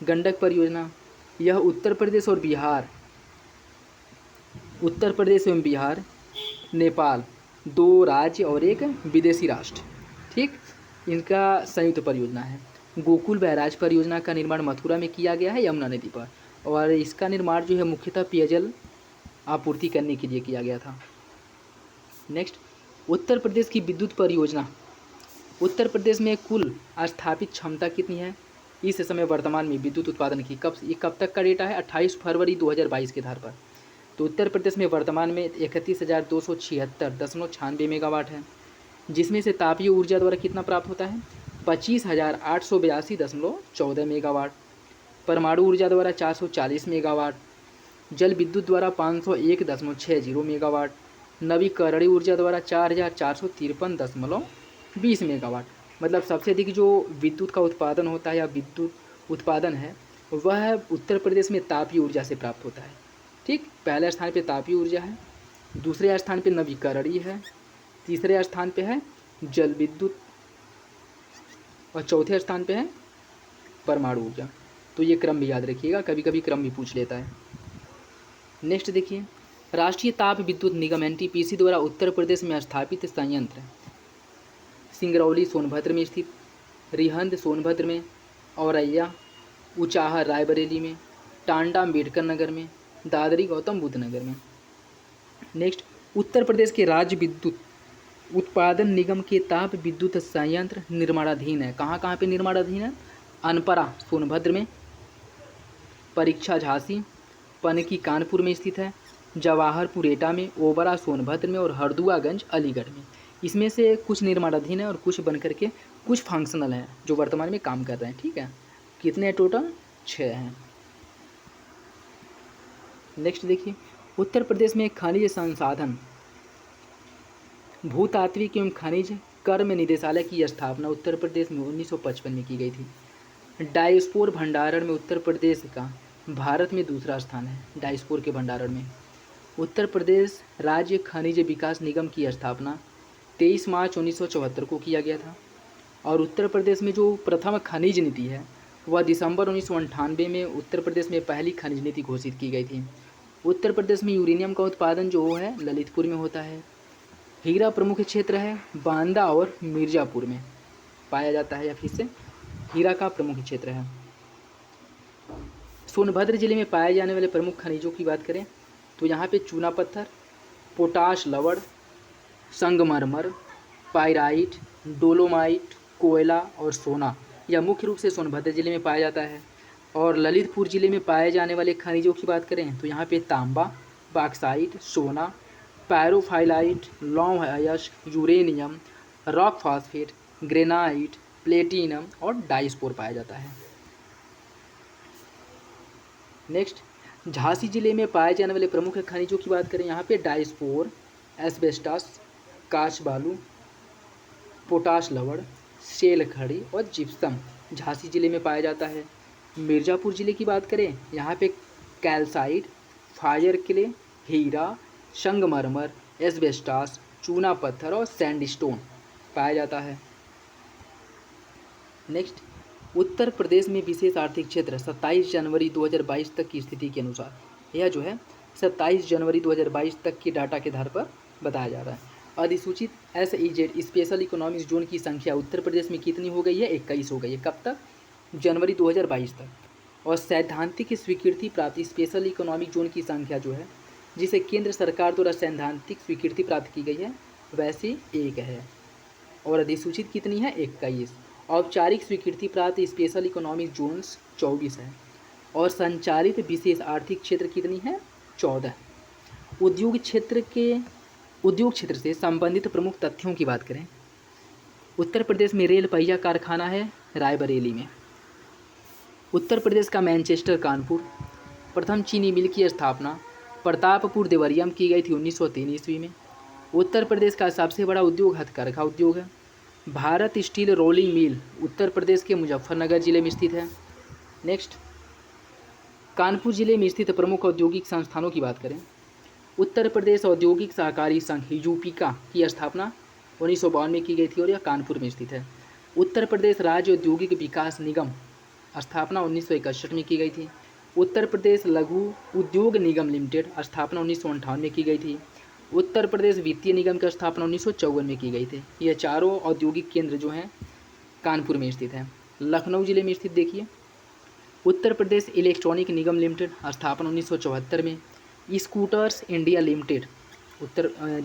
गंडक परियोजना यह उत्तर प्रदेश एवं बिहार, नेपाल, 2 राज्य और एक विदेशी राष्ट्र, ठीक, इनका संयुक्त परियोजना है। गोकुल बैराज परियोजना का निर्माण मथुरा में किया गया है यमुना नदी पर, और इसका निर्माण जो है मुख्यतः पेयजल आपूर्ति करने के लिए किया गया था। नेक्स्ट, उत्तर प्रदेश की विद्युत परियोजना। उत्तर प्रदेश में कुल स्थापित क्षमता कितनी है इस समय वर्तमान में विद्युत उत्पादन की? कब तक का डेटा है? 28 फरवरी 2022 के आधार पर। तो उत्तर प्रदेश में वर्तमान में 31,276.96 मेगावाट है, जिसमें से तापीय ऊर्जा द्वारा कितना प्राप्त होता है? 25,882.14 मेगावाट, परमाणु ऊर्जा द्वारा 440 मेगावाट, जल विद्युत द्वारा 501.60 मेगावाट, नवीकरणीय ऊर्जा द्वारा 4,453.20 मेगावाट। मतलब सबसे अधिक जो विद्युत का उत्पादन होता है या विद्युत उत्पादन है वह उत्तर प्रदेश में तापीय ऊर्जा से प्राप्त होता है। ठीक, पहले स्थान पे तापीय ऊर्जा है, दूसरे स्थान पे नवीकरणीय है, तीसरे स्थान पे है जल विद्युत, और चौथे स्थान पे है परमाणु ऊर्जा। तो ये क्रम भी याद रखिएगा, कभी कभी क्रम भी पूछ लेता है। नेक्स्ट देखिए, राष्ट्रीय ताप विद्युत निगम एनटीपीसी द्वारा उत्तर प्रदेश में स्थापित संयंत्र सिंगरौली सोनभद्र में स्थित, रिहंद सोनभद्र में, औरैया ऊंचाहार रायबरेली में, टांडा अम्बेडकर नगर में, दादरी गौतम बुद्ध नगर में। नेक्स्ट, उत्तर प्रदेश के राज्य विद्युत उत्पादन निगम के ताप विद्युत संयंत्र निर्माणाधीन है। कहाँ कहाँ पे निर्माणाधीन है? अनपरा सोनभद्र में, परीक्षा झांसी, पनकी कानपुर में स्थित है, जवाहरपुर एटा में, ओबरा सोनभद्र में और हरदुआगंज अलीगढ़ में। इसमें से कुछ निर्माणाधीन है और कुछ बन करके कुछ फंक्शनल हैं जो वर्तमान में काम कर रहे हैं। ठीक है, कितने टोटल? 6 हैं। नेक्स्ट देखिए, उत्तर प्रदेश में खनिज संसाधन भूतात्विक एवं खनिज कर्म निदेशालय की स्थापना उत्तर प्रदेश में 1955 में की गई थी। डायस्पोर भंडारण में उत्तर प्रदेश का भारत में दूसरा स्थान है। डायस्पोर के भंडारण में उत्तर प्रदेश राज्य खनिज विकास निगम की स्थापना 23 मार्च 1974 को किया गया था, और उत्तर प्रदेश में जो प्रथम खनिज नीति है वह दिसंबर 1998 में उत्तर प्रदेश में पहली खनिज नीति घोषित की गई थी। उत्तर प्रदेश में यूरेनियम का उत्पादन जो है ललितपुर में होता है। हीरा प्रमुख क्षेत्र है बांदा और मिर्ज़ापुर में पाया जाता है, या फिर से हीरा का प्रमुख क्षेत्र है। सोनभद्र जिले में पाए जाने वाले प्रमुख खनिजों की बात करें तो यहाँ पे चूना पत्थर, पोटाश लवण, संगमरमर, पाइराइट, डोलोमाइट, कोयला और सोना, यह मुख्य रूप से सोनभद्र जिले में पाया जाता है। और ललितपुर जिले में पाए जाने वाले खनिजों की बात करें तो यहाँ पे तांबा, बॉक्साइट, सोना, पैरोफाइलाइट, लौह अयस्क, uranium, rock phosphate, granite, platinum और डाइस्पोर पाया जाता है। नेक्स्ट, झांसी जिले में पाए जाने वाले प्रमुख खनिजों की बात करें यहाँ पे डाइस्पोर, एस्बेस्टस, काच बालू, पोटाश लवण, शेल खड़ी और जिप्सम झांसी जिले में पाया जाता है। मिर्ज़ापुर जिले की बात करें यहाँ पे कैल्साइट, फायर क्ले, हीरा, संगमरमर, एस्बेस्टस, चूना पत्थर और सैंडस्टोन पाया जाता है। नेक्स्ट, उत्तर प्रदेश में विशेष आर्थिक क्षेत्र 27 जनवरी 2022 तक की स्थिति के अनुसार, यह जो है 27 जनवरी 2022 तक के डाटा के आधार पर बताया जा रहा है। अधिसूचित SEZ स्पेशल इकोनॉमिक जोन की संख्या उत्तर प्रदेश में कितनी हो गई है? 21 हो गई है। कब तक? जनवरी 2022 तक। और सैद्धांतिक स्वीकृति प्राप्त स्पेशल इकोनॉमिक जोन की संख्या जो है जिसे केंद्र सरकार द्वारा सैद्धांतिक स्वीकृति प्राप्त की गई है वैसे 1 है। और अधिसूचित कितनी है? 21। औपचारिक स्वीकृति प्राप्त स्पेशल इकोनॉमिक जोन्स 24 है। और संचालित विशेष आर्थिक क्षेत्र कितनी है? 14। उद्योग क्षेत्र से संबंधित प्रमुख तथ्यों की बात करें, उत्तर प्रदेश में रेल पहिया कारखाना है रायबरेली में। उत्तर प्रदेश का मैनचेस्टर कानपुर। प्रथम चीनी मिल की स्थापना प्रतापपुर देवरिया में की गई थी 1903 ईस्वी में। उत्तर प्रदेश का सबसे बड़ा उद्योग हथकरघा उद्योग है। Bharat steel rolling mill Uttar Pradesh के मुजफ्फरनगर जिले में स्थित है। नेक्स्ट, कानपुर जिले में स्थित प्रमुख औद्योगिक संस्थानों की बात करें, उत्तर प्रदेश औद्योगिक सहकारी संघ यूपीका की स्थापना 1952 में की गई थी और यह कानपुर में स्थित है। उत्तर प्रदेश राज्य औद्योगिक विकास निगम स्थापना 1961 में की गई थी। उत्तर प्रदेश लघु उद्योग निगम लिमिटेड स्थापना 1958 में की गई थी। उत्तर प्रदेश वित्तीय निगम की स्थापना 1954 में की गई थी। यह चारों औद्योगिक केंद्र जो हैं कानपुर में स्थित है। लखनऊ जिले में स्थित देखिए उत्तर प्रदेश इलेक्ट्रॉनिक निगम लिमिटेड, स्थापना 1974 में। स्कूटर्स इंडिया लिमिटेड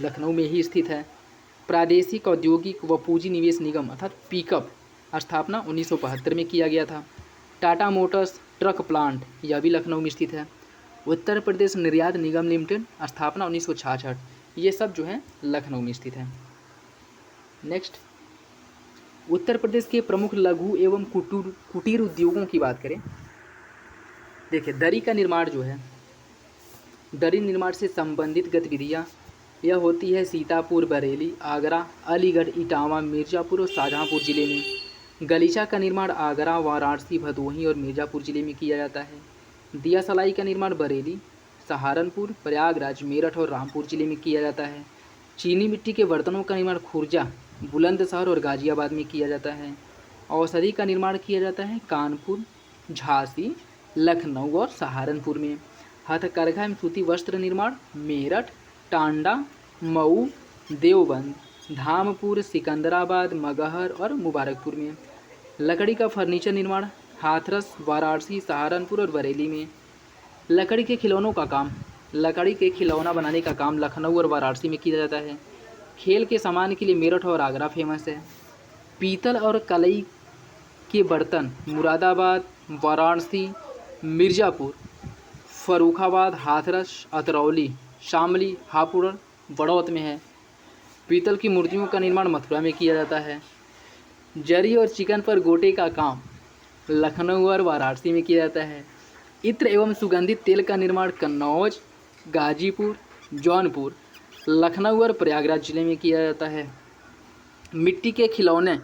लखनऊ में ही स्थित है। प्रादेशिक औद्योगिक व पूंजी निवेश निगम अर्थात पिकअप, स्थापना 1975 में किया गया था। टाटा मोटर्स ट्रक प्लांट, यह भी लखनऊ में स्थित है। उत्तर प्रदेश निर्यात निगम लिमिटेड, स्थापना 1966। ये सब जो है लखनऊ में स्थित है। नेक्स्ट, उत्तर प्रदेश के प्रमुख लघु एवं कुटीर उद्योगों की बात करें। देखिए दरी का निर्माण जो है, दरी निर्माण से संबंधित गतिविधियाँ यह होती है सीतापुर, बरेली, आगरा, अलीगढ़, इटावा, मिर्ज़ापुर और शाहजहाँपुर जिले में। गलीचा का निर्माण आगरा, वाराणसी, भदोही और मिर्ज़ापुर जिले में किया जाता है। दिया सलाई का निर्माण बरेली, सहारनपुर, प्रयागराज, मेरठ और रामपुर जिले में किया जाता है। चीनी मिट्टी के बर्तनों का निर्माण खुर्जा, बुलंदशहर और गाजियाबाद में किया जाता है। औषधि का निर्माण किया जाता है कानपुर, झांसी, लखनऊ और सहारनपुर में। हथकरघा एवं सूती वस्त्र निर्माण मेरठ, टांडा, मऊ, देवबंद, धामपुर, सिकंदराबाद, मगहर और मुबारकपुर में। लकड़ी का फर्नीचर निर्माण हाथरस, वाराणसी, सहारनपुर और बरेली में। लकड़ी के खिलौनों का काम, लकड़ी के खिलौना बनाने का काम लखनऊ और वाराणसी में किया जाता है। खेल के सामान के लिए मेरठ और आगरा फेमस है। पीतल और कलई के बर्तन मुरादाबाद, वाराणसी, मिर्ज़ापुर, फर्रुखाबाद, हाथरस, अतरौली, शामली, हापुड़ और बड़ौत में है। पीतल की मूर्तियों का निर्माण मथुरा में किया जाता है। जरी और चिकन पर गोटे का काम लखनऊ और वाराणसी में किया जाता है। इत्र एवं सुगंधित तेल का निर्माण कन्नौज, गाजीपुर, जौनपुर, लखनऊ और प्रयागराज जिले में किया जाता है। मिट्टी के खिलौने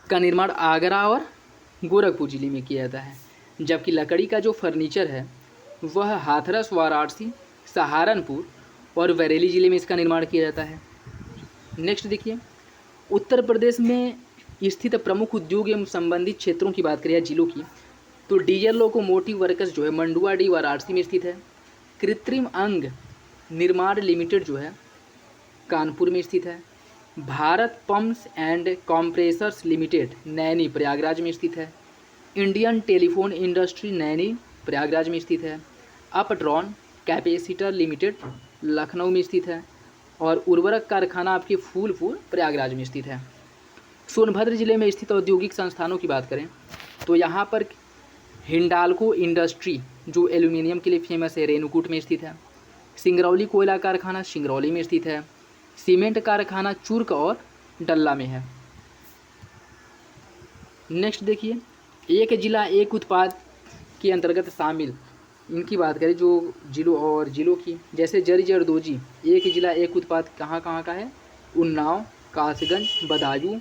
का निर्माण आगरा और गोरखपुर जिले में किया जाता है। जबकि लकड़ी का जो फर्नीचर है वह हाथरस, वाराणसी, सहारनपुर और बरेली जिले में इसका निर्माण किया जाता है। नेक्स्ट देखिए, उत्तर प्रदेश में स्थित प्रमुख उद्योग एवं संबंधित क्षेत्रों की बात करें जिलों की, तो डीजल लोकोमोटिव वर्कर्स जो है मंडुआडीह, वाराणसी में स्थित है। कृत्रिम अंग निर्माण लिमिटेड जो है कानपुर में स्थित है। Bharat pumps and compressors limited Naini, Prayagraj में स्थित है। Indian telephone industry Naini, Prayagraj में स्थित है। अपट्रॉन कैपेसिटर लिमिटेड लखनऊ में स्थित है। और उर्वरक कारखाना आपके फूलपुर, प्रयागराज में स्थित है। सोनभद्र जिले में स्थित औद्योगिक संस्थानों की बात करें तो यहाँ पर हिंडाल्को इंडस्ट्री जो एल्यूमिनियम के लिए फेमस है, रेणुकूट में स्थित है। सिंगरौली कोयला कारखाना सिंगरौली में स्थित है। सीमेंट कारखाना चुर्क और डल्ला में है। नेक्स्ट देखिए, एक जिला एक उत्पाद के अंतर्गत शामिल इनकी बात करें जो जिलों की, जैसे जरी जरदोजी एक जिला एक उत्पाद कहाँ कहाँ का है, उन्नाव, कासगंज, बदायूं,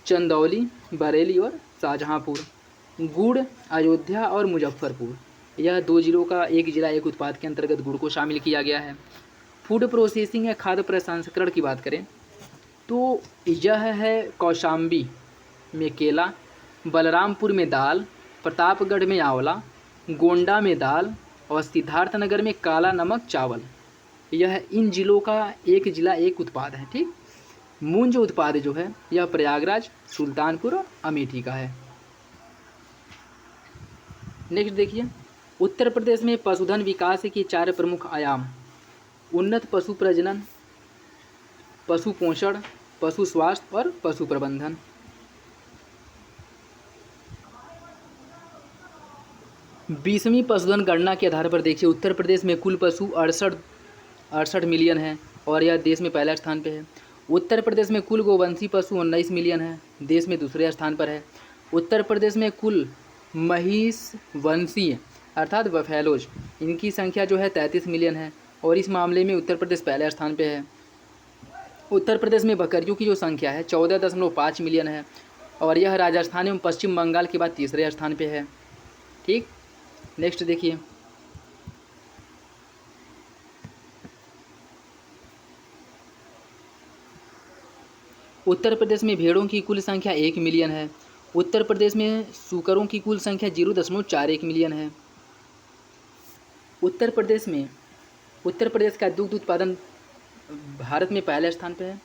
चंदौली, बरेली और शाहजहाँपुर। गुड़ अयोध्या और मुजफ्फरपुर, यह 2 जिलों का एक जिला एक उत्पाद के अंतर्गत गुड़ को शामिल किया गया है। फूड प्रोसेसिंग या खाद्य प्रसंस्करण की बात करें तो यह है कौशाम्बी में केला, बलरामपुर में दाल, प्रतापगढ़ में आंवला, गोंडा में दाल और सिद्धार्थनगर में काला नमक चावल। यह इन जिलों का एक जिला एक उत्पाद है। ठीक, मुंज उत्पाद जो है यह प्रयागराज, सुल्तानपुर और अमेठी का है। नेक्स्ट देखिए, उत्तर प्रदेश में पशुधन विकास के 4 प्रमुख आयाम उन्नत पशु प्रजनन, पशु पोषण, पशु स्वास्थ्य और पशु प्रबंधन। बीसवीं पशुधन गणना के आधार पर देखिए उत्तर प्रदेश में कुल पशु 68 मिलियन है और यह देश में पहले स्थान पे है। उत्तर प्रदेश में कुल गोवंशी पशु 19 मिलियन है, देश में दूसरे स्थान पर है। उत्तर प्रदेश में कुल महिष वंशीय अर्थात बफेलोज इनकी संख्या जो है 33 मिलियन है और इस मामले में उत्तर प्रदेश पहले स्थान पे है। उत्तर प्रदेश में बकरियों की जो संख्या है 14.5 मिलियन है और यह राजस्थान एवं पश्चिम बंगाल के बाद तीसरे स्थान पे है। ठीक, नेक्स्ट देखिए, उत्तर प्रदेश में भेड़ों की कुल संख्या 1 मिलियन है। उत्तर प्रदेश में सूकरों की कुल संख्या 0.41 मिलियन है। उत्तर प्रदेश का दुग्ध उत्पादन भारत में पहले स्थान पर है।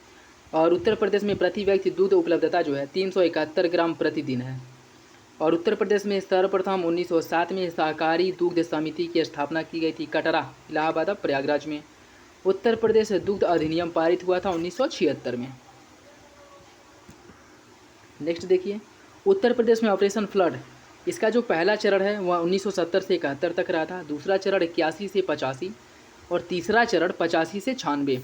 और उत्तर प्रदेश में प्रति व्यक्ति दूध उपलब्धता जो है 371 ग्राम प्रतिदिन है। और उत्तर प्रदेश में सर्वप्रथम 1907 में सहकारी दुग्ध समिति की स्थापना की गई थी कटरा, इलाहाबाद, प्रयागराज में। उत्तर प्रदेश दुग्ध अधिनियम पारित हुआ था 1976 में। नेक्स्ट देखिए, उत्तर प्रदेश में ऑपरेशन फ्लड, इसका जो पहला चरण है वह 1970 से 71 तक रहा था, दूसरा चरण 81 से 85 और तीसरा चरण 85 से 96।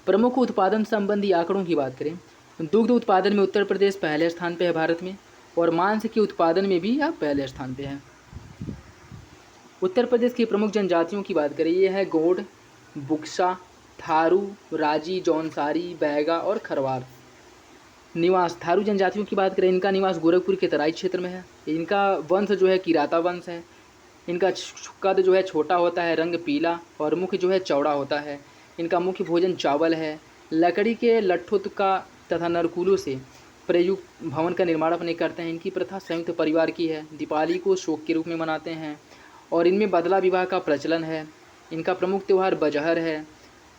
प्रमुख उत्पादन संबंधी आंकड़ों की बात करें, दुग्ध उत्पादन में उत्तर प्रदेश पहले स्थान पे है भारत में, और मांस के उत्पादन में भी आप पहले स्थान पे हैं। उत्तर प्रदेश की प्रमुख जनजातियों की बात करें, ये है गोंड, बुक्सा, थारू, राजी, जौनसारी, बैगा और खरवार। निवास, थारू जनजातियों की बात करें, इनका निवास गोरखपुर के तराई क्षेत्र में है। इनका वंश जो है किराता वंश है। इनका कद जो है छोटा होता है, रंग पीला, और मुख जो है चौड़ा होता है। इनका मुख्य भोजन चावल है। लकड़ी के लट्ठों का तथा नरकुलों से प्रयुक्त भवन का निर्माण अपने करते हैं। इनकी प्रथा संयुक्त परिवार की है। दीपावली को शोक के रूप में मनाते हैं और इनमें बदला विवाह का प्रचलन है। इनका प्रमुख त्यौहार बजहर है।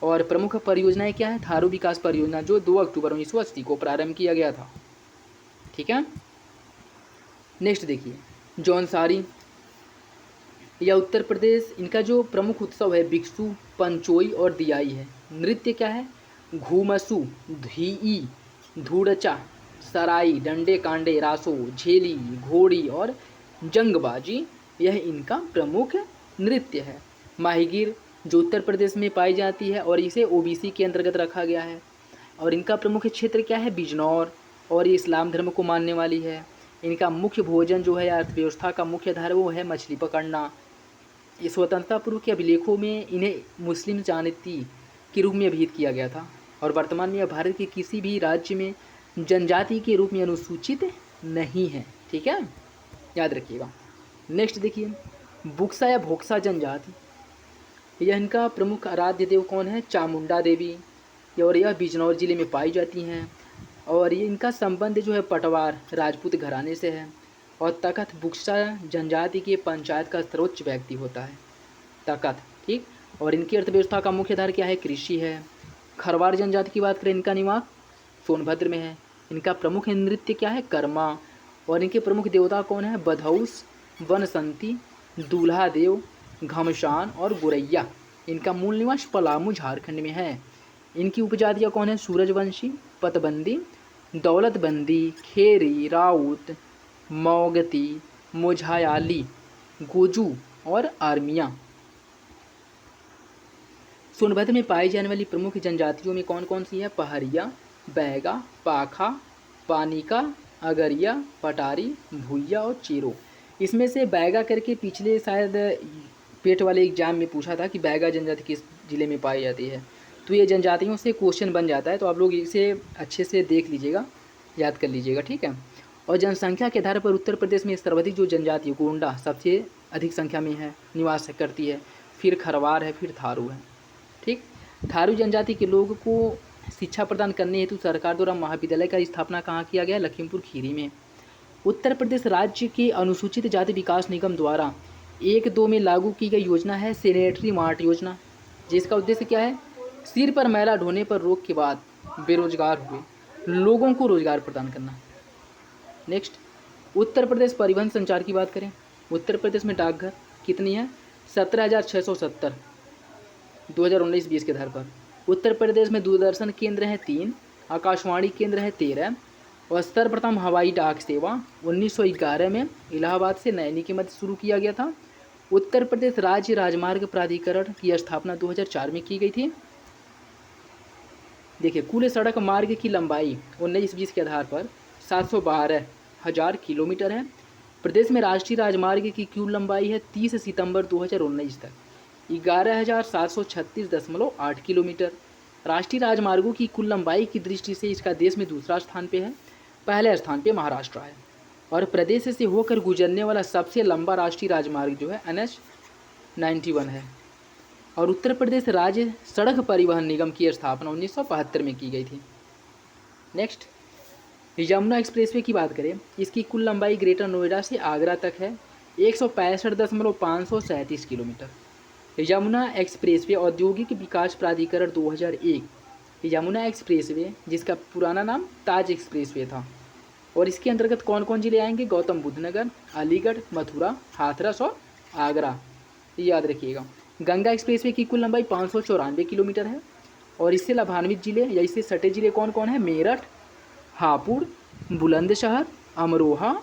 और प्रमुख परियोजनाएं क्या है, थारू विकास परियोजना जो 2 अक्टूबर 1980 को प्रारंभ किया गया था। ठीक है, नेक्स्ट देखिए, जौनसारी, यह उत्तर प्रदेश, इनका जो प्रमुख उत्सव है बिक्सू, पंचोई और दियाई है। नृत्य क्या है, घूमसू, धीई, धूड़चा, सराई, डंडे कांडे, रासो, झेली, घोड़ी और जंगबाजी, यह इनका प्रमुख नृत्य है। माहीगीर जो उत्तर प्रदेश में पाई जाती है और इसे ओबीसी के अंतर्गत रखा गया है। और इनका प्रमुख क्षेत्र क्या है, बिजनौर, और ये इस्लाम धर्म को मानने वाली है। इनका मुख्य भोजन जो है, अर्थव्यवस्था का मुख्य आधार वो है मछली पकड़ना। ये स्वतंत्रता पूर्व के अभिलेखों में इन्हें मुस्लिम जाति के रूप में अभिहित किया गया था। और वर्तमान में यह भारत के किसी भी राज्य में जनजाति के रूप में अनुसूचित नहीं है। ठीक है, याद रखिएगा। नेक्स्ट देखिए, बुक्सा या भोक्सा जनजाति, यह इनका प्रमुख आराध्य देव कौन है, चामुंडा देवी, और यह बिजनौर जिले में पाई जाती हैं। और ये इनका संबंध जो है पटवार राजपूत घराने से है। और तखत बुक्सा जनजाति के पंचायत का सर्वोच्च व्यक्ति होता है, तखत। ठीक, और इनकी अर्थव्यवस्था का मुख्य आधार क्या है, कृषि है। खरवार जनजाति की बात करें, इनका निवास सोनभद्र में है। इनका प्रमुख नृत्य क्या है, कर्मा। और इनके प्रमुख देवता कौन है, बधौस, वनसंती, दूल्हा देव, घमशान और गुरैया। इनका मूल निवास पलामू झारखंड में है। इनकी उपजातियाँ कौन है, सूरजवंशी, पतबंदी, दौलतबंदी, खेरी, राउत, मौगती, मुझायाली, गोजू और आर्मिया। सोनभद्र में पाई जाने वाली प्रमुख जनजातियों में कौन कौन सी है, पहरिया, बैगा, पाखा, पानिका, अगरिया, पटारी, भुइया और चेरो। इसमें से बैगा करके पिछले शायद पेट वाले एग्जाम में पूछा था कि बैगा जनजाति किस जिले में पाई जाती है। तो ये जनजातियों से क्वेश्चन बन जाता है, तो आप लोग इसे अच्छे से देख लीजिएगा, याद कर लीजिएगा। ठीक है, और जनसंख्या के आधार पर उत्तर प्रदेश में सर्वाधिक जो जनजाति गोंडा सबसे अधिक संख्या में है, निवास करती है। फिर खरवार है, फिर थारू है। ठीक, थारू जनजाति के लोगों को शिक्षा प्रदान करने हेतु सरकार द्वारा महाविद्यालय का स्थापना कहाँ किया गया, लखीमपुर खीरी में। उत्तर प्रदेश राज्य के अनुसूचित जाति विकास निगम द्वारा 1-2 में लागू की गई योजना है सैनिटरी मार्ट योजना, जिसका उद्देश्य क्या है, सिर पर मैला ढोने पर रोक के बाद बेरोजगार हुए लोगों को रोजगार प्रदान करना। नेक्स्ट, उत्तर प्रदेश परिवहन संचार की बात करें, उत्तर प्रदेश में डाकघर कितनी है, 17,670 2019-20 के आधार पर। उत्तर प्रदेश में दूरदर्शन केंद्र हैं 3, आकाशवाणी केंद्र है 13, और सर्वप्रथम हवाई डाक सेवा 1911 में इलाहाबाद से नैनी के मध्य शुरू किया गया था। उत्तर प्रदेश राज्य राजमार्ग प्राधिकरण की स्थापना 2004 में की गई थी। देखिए, कुल सड़क मार्ग की लंबाई 19-20 के आधार पर 712,000 किलोमीटर है। प्रदेश में राष्ट्रीय राजमार्ग की कुल लंबाई है 30 सितंबर 2019 तक 11,736.8 किलोमीटर। राष्ट्रीय राजमार्गों की कुल लंबाई की दृष्टि से इसका देश में दूसरा स्थान पे है, पहले स्थान पे महाराष्ट्र है। और प्रदेश से होकर गुजरने वाला सबसे लंबा राष्ट्रीय राजमार्ग जो है NH 91 है। और उत्तर प्रदेश राज्य सड़क परिवहन निगम की स्थापना 1975 में की गई थी। नेक्स्ट, यमुना एक्सप्रेसवे की बात करें, इसकी कुल लंबाई ग्रेटर नोएडा से आगरा तक है 165.537 किलोमीटर। यमुना एक्सप्रेसवे औद्योगिक विकास प्राधिकरण 2001 यमुना एक्सप्रेसवे, जिसका पुराना नाम ताज एक्सप्रेसवे था। और इसके अंतर्गत कौन कौन जिले आएंगे? गौतम बुद्ध नगर, अलीगढ़, मथुरा, हाथरस और आगरा, ये याद रखिएगा। गंगा एक्सप्रेसवे की कुल लंबाई 594 किलोमीटर है। और इससे लाभान्वित जिले या इससे सटे जिले कौन कौन है? मेरठ, हापुड़, बुलंदशहर, अमरोहा,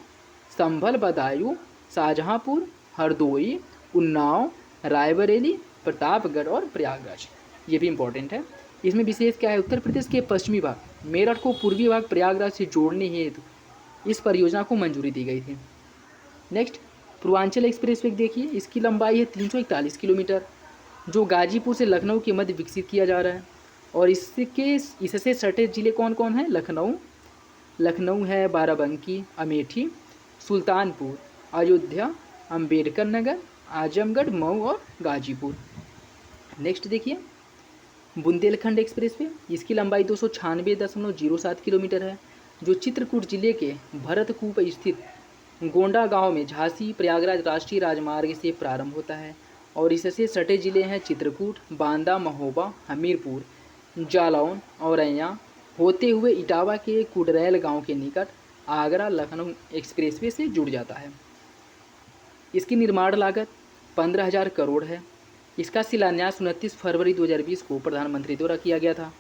संभल, बदायूं, शाहजहांपुर, हरदोई, उन्नाव, रायबरेली, प्रतापगढ़ और प्रयागराज। ये भी इम्पोर्टेंट है। इसमें विशेष क्या है? उत्तर प्रदेश के पश्चिमी भाग मेरठ को पूर्वी भाग प्रयागराज से जोड़ने हेतु इस परियोजना को मंजूरी दी गई थी। नेक्स्ट, पूर्वांचल एक्सप्रेसवे देखिए, इसकी लंबाई है 341 किलोमीटर, जो गाजीपुर से लखनऊ के मध्य विकसित किया जा रहा है। और इससे सटे जिले कौन कौन हैं? लखनऊ है, बाराबंकी, अमेठी, सुल्तानपुर, अयोध्या, अंबेडकर नगर, आजमगढ़, मऊ और गाजीपुर। नेक्स्ट देखिए, बुंदेलखंड एक्सप्रेसवे, इसकी लंबाई 296.07 किलोमीटर है, जो चित्रकूट जिले के भरतकूप स्थित गोंडा गांव में झांसी प्रयागराज राष्ट्रीय राजमार्ग से प्रारंभ होता है। और इससे सटे जिले हैं चित्रकूट, बांदा, महोबा, हमीरपुर, जालौन, औरैया, होते हुए इटावा के कुडरैल गांव के निकट आगरा लखनऊ एक्सप्रेसवे से जुड़ जाता है। इसकी निर्माण लागत 15,000 करोड़ है। इसका शिलान्यास 29 फरवरी 2020 को प्रधानमंत्री द्वारा किया गया था।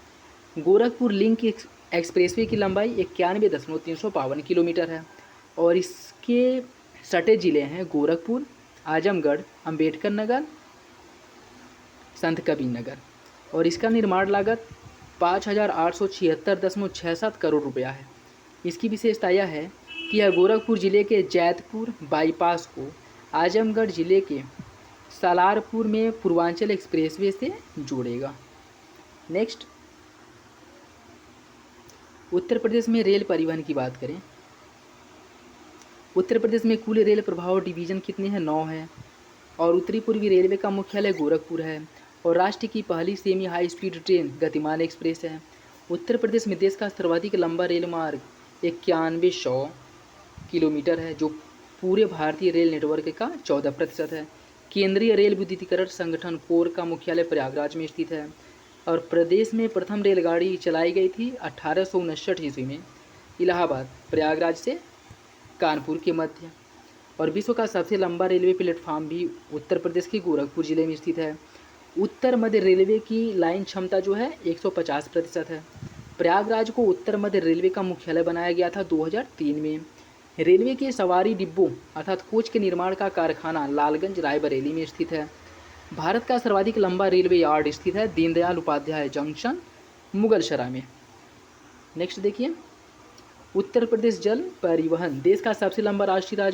गोरखपुर लिंक एक्सप्रेसवे की लंबाई 91.352 किलोमीटर है। और इसके सटे जिले हैं गोरखपुर, आजमगढ़, अंबेडकर नगर, संत कबीर नगर। और इसका निर्माण लागत 5,876.67 करोड़ रुपया है। इसकी विशेषता यह है कि यह गोरखपुर जिले के जैतपुर बाईपास को आजमगढ़ जिले के सालारपुर में पूर्वांचल एक्सप्रेसवे से जोड़ेगा। नेक्स्ट, उत्तर प्रदेश में रेल परिवहन की बात करें। उत्तर प्रदेश में कुल रेल प्रभाव डिवीज़न कितने हैं? 9 है। और उत्तरी पूर्वी रेलवे का मुख्यालय गोरखपुर है। और राष्ट्र की पहली सेमी हाई स्पीड ट्रेन गतिमान एक्सप्रेस है। उत्तर प्रदेश में देश का सर्वाधिक लंबा रेल मार्ग 9100 किलोमीटर है, जो पूरे भारतीय रेल नेटवर्क का 14% है। केंद्रीय रेल विद्युतीकरण संगठन कोर का मुख्यालय प्रयागराज में स्थित है। और प्रदेश में प्रथम रेलगाड़ी चलाई गई थी 1859 ईस्वी में इलाहाबाद प्रयागराज से कानपुर के मध्य। और विश्व का सबसे लंबा रेलवे प्लेटफॉर्म भी उत्तर प्रदेश के गोरखपुर जिले में स्थित है। उत्तर मध्य रेलवे की लाइन क्षमता जो है 150% है। प्रयागराज को उत्तर मध्य रेलवे का मुख्यालय बनाया गया था 2003 में। रेलवे के सवारी डिब्बों अर्थात कोच के निर्माण का कारखाना लालगंज रायबरेली में स्थित है। भारत का सर्वाधिक लंबा रेलवे यार्ड स्थित है दीनदयाल उपाध्याय जंक्शन, मुगलसराय में। नेक्स्ट देखिए, उत्तर प्रदेश जल परिवहन, देश का सबसे लंबा राष्ट्रीय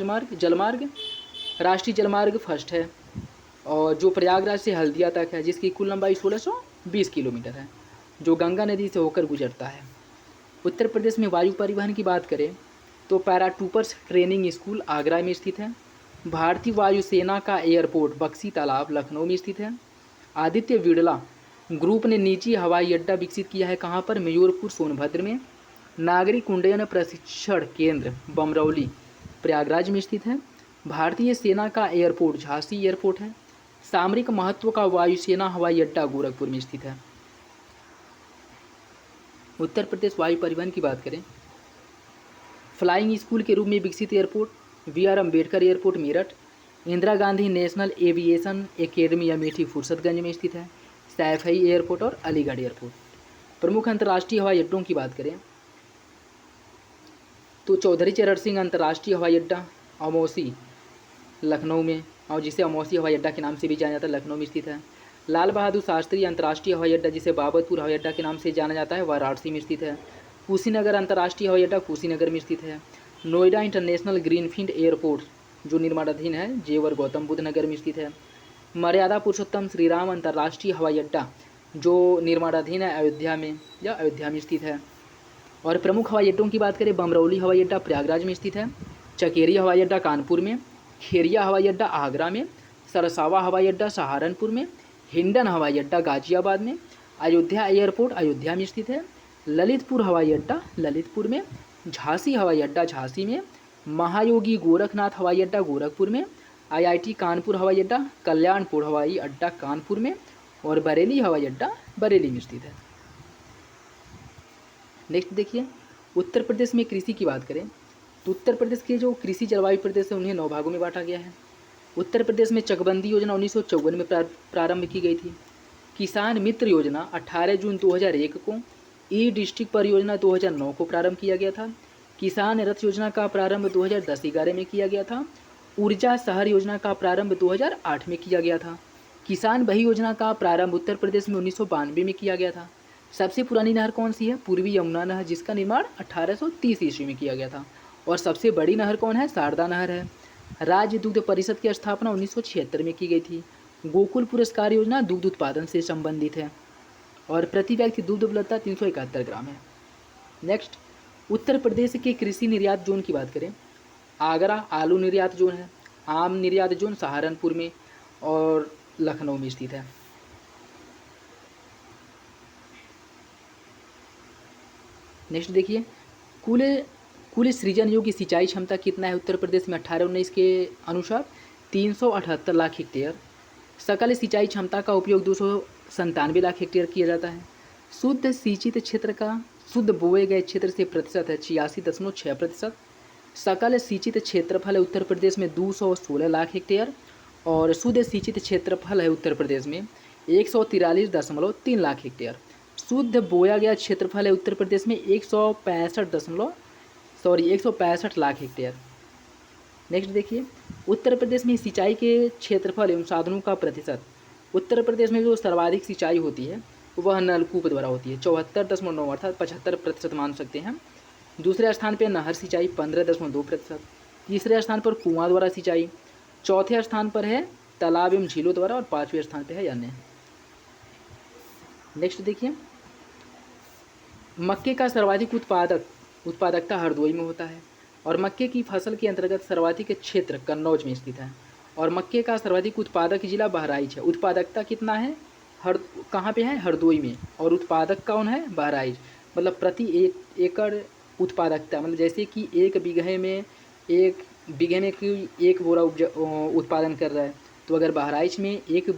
राष्ट्रीय जलमार्ग फर्स्ट है, और जो प्रयागराज से हल्दिया तक है, जिसकी कुल लंबाई 1620 किलोमीटर है, जो गंगा नदी से होकर गुजरता है। उत्तर प्रदेश में वायु परिवहन की बात करें तो पैराट्रूपर्स ट्रेनिंग स्कूल आगरा में स्थित है। भारतीय वायुसेना का एयरपोर्ट बक्सी तालाब लखनऊ में स्थित है। आदित्य बिड़ला ग्रुप ने निजी हवाई अड्डा विकसित किया है कहाँ पर? मयूरपुर सोनभद्र में। नागरिक उड्डयन प्रशिक्षण केंद्र बमरौली प्रयागराज में स्थित है। भारतीय सेना का एयरपोर्ट झांसी एयरपोर्ट है। सामरिक महत्व का वायुसेना हवाई अड्डा गोरखपुर में स्थित है। उत्तर प्रदेश वायु परिवहन की बात करें, फ्लाइंग स्कूल के रूप में विकसित airport VR. Ambedkar airport Meerut, Indira Gandhi national aviation academy Amethi Fursatganj में स्थित है। सैफई एयरपोर्ट और अलीगढ़ एयरपोर्ट। प्रमुख अंतर्राष्ट्रीय हवाई अड्डों की बात करें तो चौधरी चरण सिंह अंतर्राष्ट्रीय हवाई अड्डा अमौसी लखनऊ में, और जिसे अमौसी हवाई अड्डा के नाम से भी जाना जाता है, लखनऊ में स्थित है। लाल बहादुर शास्त्री अंतर्राष्ट्रीय हवाई अड्डा, जिसे बाबतपुर हवाई अड्डा के नाम से जाना जाता है, वाराणसी में स्थित है। कुशीनगर अंतर्राष्ट्रीय हवाई अड्डा कुशीनगर में स्थित है। नोएडा इंटरनेशनल ग्रीनफील्ड एयरपोर्ट जो निर्माणाधीन है जेवर गौतम बुद्ध नगर में स्थित है। मर्यादा पुरुषोत्तम श्रीराम अंतर्राष्ट्रीय हवाई अड्डा जो निर्माणाधीन है अयोध्या में स्थित है। और प्रमुख हवाई अड्डों की बात करें, बमरौली हवाई अड्डा प्रयागराज में स्थित है। चकेरी हवाई अड्डा कानपुर में। खेरिया हवाई अड्डा आगरा में। सरसावा हवाई अड्डा सहारनपुर में। हिंडन हवाई अड्डा गाजियाबाद में। अयोध्या एयरपोर्ट अयोध्या में स्थित है। ललितपुर हवाई अड्डा ललितपुर में। झांसी हवाई अड्डा झांसी में। महायोगी गोरखनाथ हवाई अड्डा गोरखपुर में। IIT कानपुर हवाई अड्डा कल्याणपुर हवाई अड्डा कानपुर में। और बरेली हवाई अड्डा बरेली में स्थित है। नेक्स्ट देखिए, उत्तर प्रदेश में कृषि की बात करें तो उत्तर प्रदेश के जो कृषि जलवायु प्रदेश है उन्हें 9 भागों में बांटा गया है। उत्तर प्रदेश में चकबंदी योजना 1954 में प्रारंभ की गई थी। किसान मित्र योजना 18 जून 2001 को, ई डिस्ट्रिक्ट परियोजना 2009 को प्रारंभ किया गया था। किसान रथ योजना का प्रारंभ 2010-11 में किया गया था। ऊर्जा शहर योजना का प्रारंभ 2008 में किया गया था। किसान बही योजना का प्रारंभ उत्तर प्रदेश में 1992 में किया गया था। सबसे पुरानी नहर कौन सी है? पूर्वी यमुना नहर, जिसका निर्माण 1830 ईस्वी में किया गया था। और सबसे बड़ी नहर कौन है? शारदा नहर है। राज्य दुग्ध परिषद की स्थापना 1976 में की गई थी। गोकुल पुरस्कार योजना दुग्ध उत्पादन से संबंधित है और प्रति व्यक्ति दुग्ध उपलब्धता 371 ग्राम है। नेक्स्ट, उत्तर प्रदेश के कृषि निर्यात जोन की बात करें, आगरा आलू निर्यात जोन है। आम निर्यात जोन सहारनपुर में और लखनऊ में स्थित है। नेक्स्ट देखिए, कुल सृजन योग्य सिंचाई क्षमता कितना है उत्तर प्रदेश में 18-19 के अनुसार? 378 लाख हेक्टेयर। सकल सिंचाई क्षमता का उपयोग 297 लाख हेक्टेयर किया जाता है। शुद्ध सिंचित क्षेत्र का शुद्ध बोए गए क्षेत्र से प्रतिशत है 86.6%। सकल सिंचित क्षेत्रफल है उत्तर प्रदेश में 216 लाख हेक्टेयर और शुद्ध सिंचित क्षेत्रफल है उत्तर प्रदेश में 143.3 लाख हेक्टेयर। शुद्ध बोया गया क्षेत्रफल है उत्तर प्रदेश में 165 लाख हेक्टेयर। नेक्स्ट देखिए, उत्तर प्रदेश में सिंचाई के क्षेत्रफल एवं साधनों का प्रतिशत। उत्तर प्रदेश में जो सर्वाधिक सिंचाई होती है वह नलकूप द्वारा होती है 74.9 अर्थात 75% मान सकते हैं। दूसरे स्थान पर नहर सिंचाई 15.2%। तीसरे स्थान पर कुआं द्वारा सिंचाई। चौथे स्थान पर है तालाब एवं झीलों द्वारा और 5वें स्थान पर है अन्य। नेक्स्ट देखिए, मक्के का सर्वाधिक उत्पादकता हरदोई में होता है और मक्के की फसल के अंतर्गत सर्वाधिक क्षेत्र कन्नौज में स्थित है और मक्के का सर्वाधिक उत्पादक जिला बहराइच है। उत्पादकता कितना है? कहाँ पे है? हरदोई में। और उत्पादक कौन है? बहराइच। मतलब प्रति एकड़ उत्पादकता, मतलब जैसे कि एक बीघे में एक बोरा उत्पादन कर रहा है, तो अगर बहराइच में एक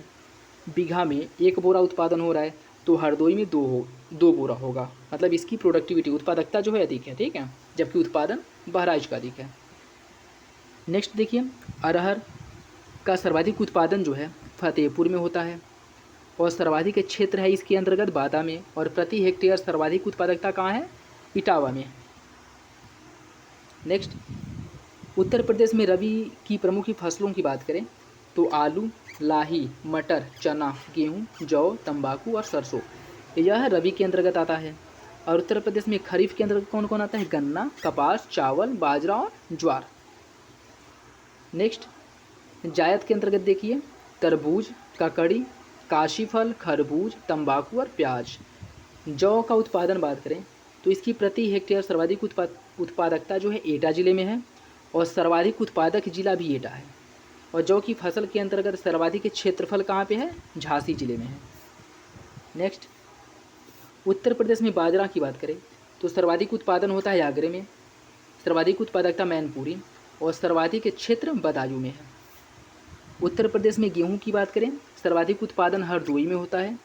बीघा में 1 बोरा उत्पादन हो रहा है तो हरदोई में 2 बोरा होगा। मतलब इसकी प्रोडक्टिविटी उत्पादकता जो है अधिक है, ठीक है, जबकि उत्पादन बहराइच का अधिक है। नेक्स्ट देखिए, अरहर का सर्वाधिक उत्पादन जो है फतेहपुर में होता है और सर्वाधिक क्षेत्र है इसके अंतर्गत बादा में और प्रति हेक्टेयर सर्वाधिक उत्पादकता कहाँ है? इटावा में। नेक्स्ट, उत्तर प्रदेश में रबी की प्रमुख फसलों की बात करें तो आलू, लाही, मटर, चना, गेहूं, जौ, तंबाकू और सरसों यह रबी के अंतर्गत आता है। और उत्तर प्रदेश में खरीफ के अंतर्गत कौन कौन आता है? गन्ना, कपास, चावल, बाजरा और ज्वार। नेक्स्ट, जायद के अंतर्गत देखिए तरबूज, ककड़ी, काशीफल, खरबूज, तंबाकू और प्याज। जौ का उत्पादन बात करें तो इसकी प्रति हेक्टेयर सर्वाधिक उत्पादकता जो है एटा जिले में है और सर्वाधिक उत्पादक जिला भी एटा है। और जौ की फसल के अंतर्गत सर्वाधिक क्षेत्रफल कहाँ पे है? झांसी जिले में है। नेक्स्ट, उत्तर प्रदेश में बाजरा की बात करें तो सर्वाधिक उत्पादन होता है आगरे में, सर्वाधिक उत्पादकता मैनपुरी और सर्वाधिक क्षेत्र बदायूं में है। उत्तर प्रदेश में गेहूं की बात करें, सर्वाधिक उत्पादन हरदोई में होता है,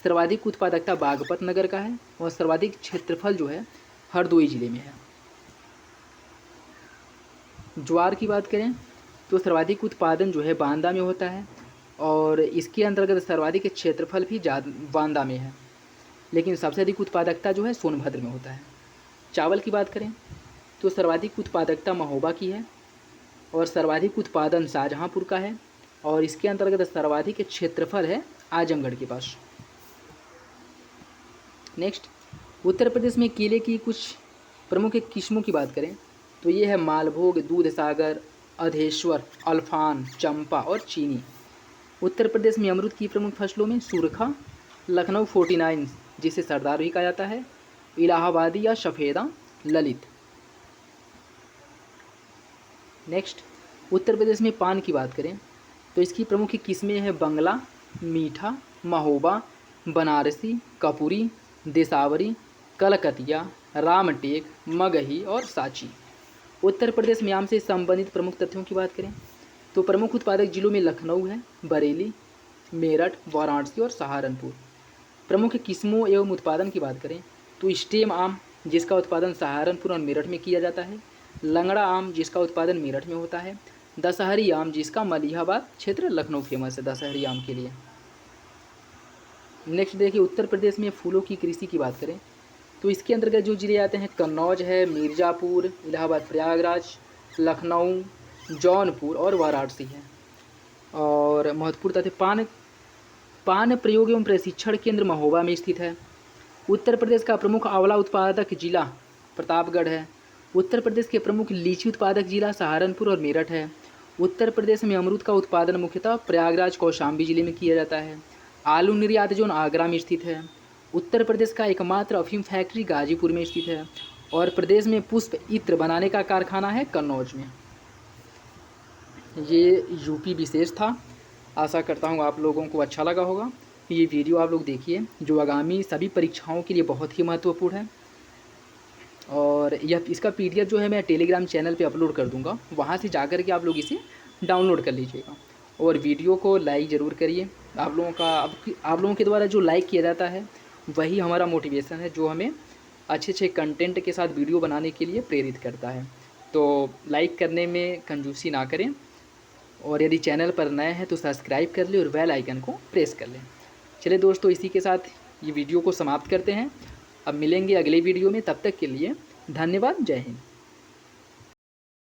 सर्वाधिक उत्पादकता बागपत नगर का है और सर्वाधिक क्षेत्रफल जो है हरदोई जिले में है। ज्वार की बात करें तो सर्वाधिक उत्पादन जो है बांदा में होता है और इसके अंतर्गत सर्वाधिक क्षेत्रफल भी बांदा में है, लेकिन सबसे अधिक उत्पादकता जो है सोनभद्र में होता है। चावल की बात करें तो सर्वाधिक उत्पादकता महोबा की है और सर्वाधिक उत्पादन शाहजहाँपुर का है और इसके अंतर्गत सर्वाधिक क्षेत्रफल है आजमगढ़ के पास। नेक्स्ट, उत्तर प्रदेश में केले की कुछ प्रमुख किस्मों की बात करें तो ये है मालभोग, दूधसागर, अधेश्वर, अल्फान, चंपा और चीनी। उत्तर प्रदेश में अमरूद की प्रमुख फसलों में सूरखा, लखनऊ 49 जिसे सरदार भी कहा जाता है, इलाहाबादी या सफ़ेदा, ललित। नेक्स्ट, उत्तर प्रदेश में पान की बात करें तो इसकी प्रमुख किस्में हैं बंगला, मीठा, महोबा, बनारसी, कपूरी, देसावरी, कलकतिया, रामटेक, मगही और सांची। उत्तर प्रदेश में आम से संबंधित प्रमुख तथ्यों की बात करें तो प्रमुख उत्पादक जिलों में लखनऊ है, बरेली, मेरठ, वाराणसी और सहारनपुर। प्रमुख किस्मों एवं उत्पादन की बात करें तो स्टेम आम जिसका उत्पादन सहारनपुर और मेरठ में किया जाता है। लंगड़ा आम जिसका उत्पादन मेरठ में होता है। दशहरी आम जिसका मलिहाबाद क्षेत्र लखनऊ फेमस है दशहरी आम के लिए। नेक्स्ट देखिए उत्तर प्रदेश में फूलों की कृषि की बात करें तो इसके अंतर्गत जो जिले आते हैं कन्नौज है, मिर्ज़ापुर, इलाहाबाद प्रयागराज, लखनऊ, जौनपुर और वाराणसी है। और महत्वपूर्ण तथ्य पान प्रयोग एवं प्रशिक्षण केंद्र महोबा में स्थित है। उत्तर प्रदेश का प्रमुख आंवला उत्पादक जिला प्रतापगढ़ है। उत्तर प्रदेश के प्रमुख लीची उत्पादक जिला सहारनपुर और मेरठ है। उत्तर प्रदेश में अमरूद का उत्पादन मुख्यतः प्रयागराज कौशाम्बी जिले में किया जाता है। आलू निर्यात जोन आगरा में स्थित है। उत्तर प्रदेश का एकमात्र अफीम फैक्ट्री गाजीपुर में स्थित है। और प्रदेश में पुष्प इत्र बनाने का कारखाना है कन्नौज में। ये यूपी विशेष था। आशा करता हूँ आप लोगों को अच्छा लगा होगा। ये वीडियो आप लोग देखिए जो आगामी सभी परीक्षाओं के लिए बहुत ही महत्वपूर्ण है। और यह इसका पीडीएफ जो है मैं टेलीग्राम चैनल पे अपलोड कर दूंगा, वहाँ से जाकर के आप लोग इसे डाउनलोड कर लीजिएगा। और वीडियो को लाइक ज़रूर करिए। आप लोगों के द्वारा जो लाइक किया जाता है वही हमारा मोटिवेशन है, जो हमें अच्छे अच्छे कंटेंट के साथ वीडियो बनाने के लिए प्रेरित करता है। तो लाइक करने में कंजूसी ना करें। और यदि चैनल पर नए हैं तो सब्सक्राइब कर लें और बेल आइकन को प्रेस कर लें। चलिए दोस्तों, इसी के साथ ये वीडियो को समाप्त करते हैं। अब मिलेंगे अगले वीडियो में, तब तक के लिए धन्यवाद। जय हिंद।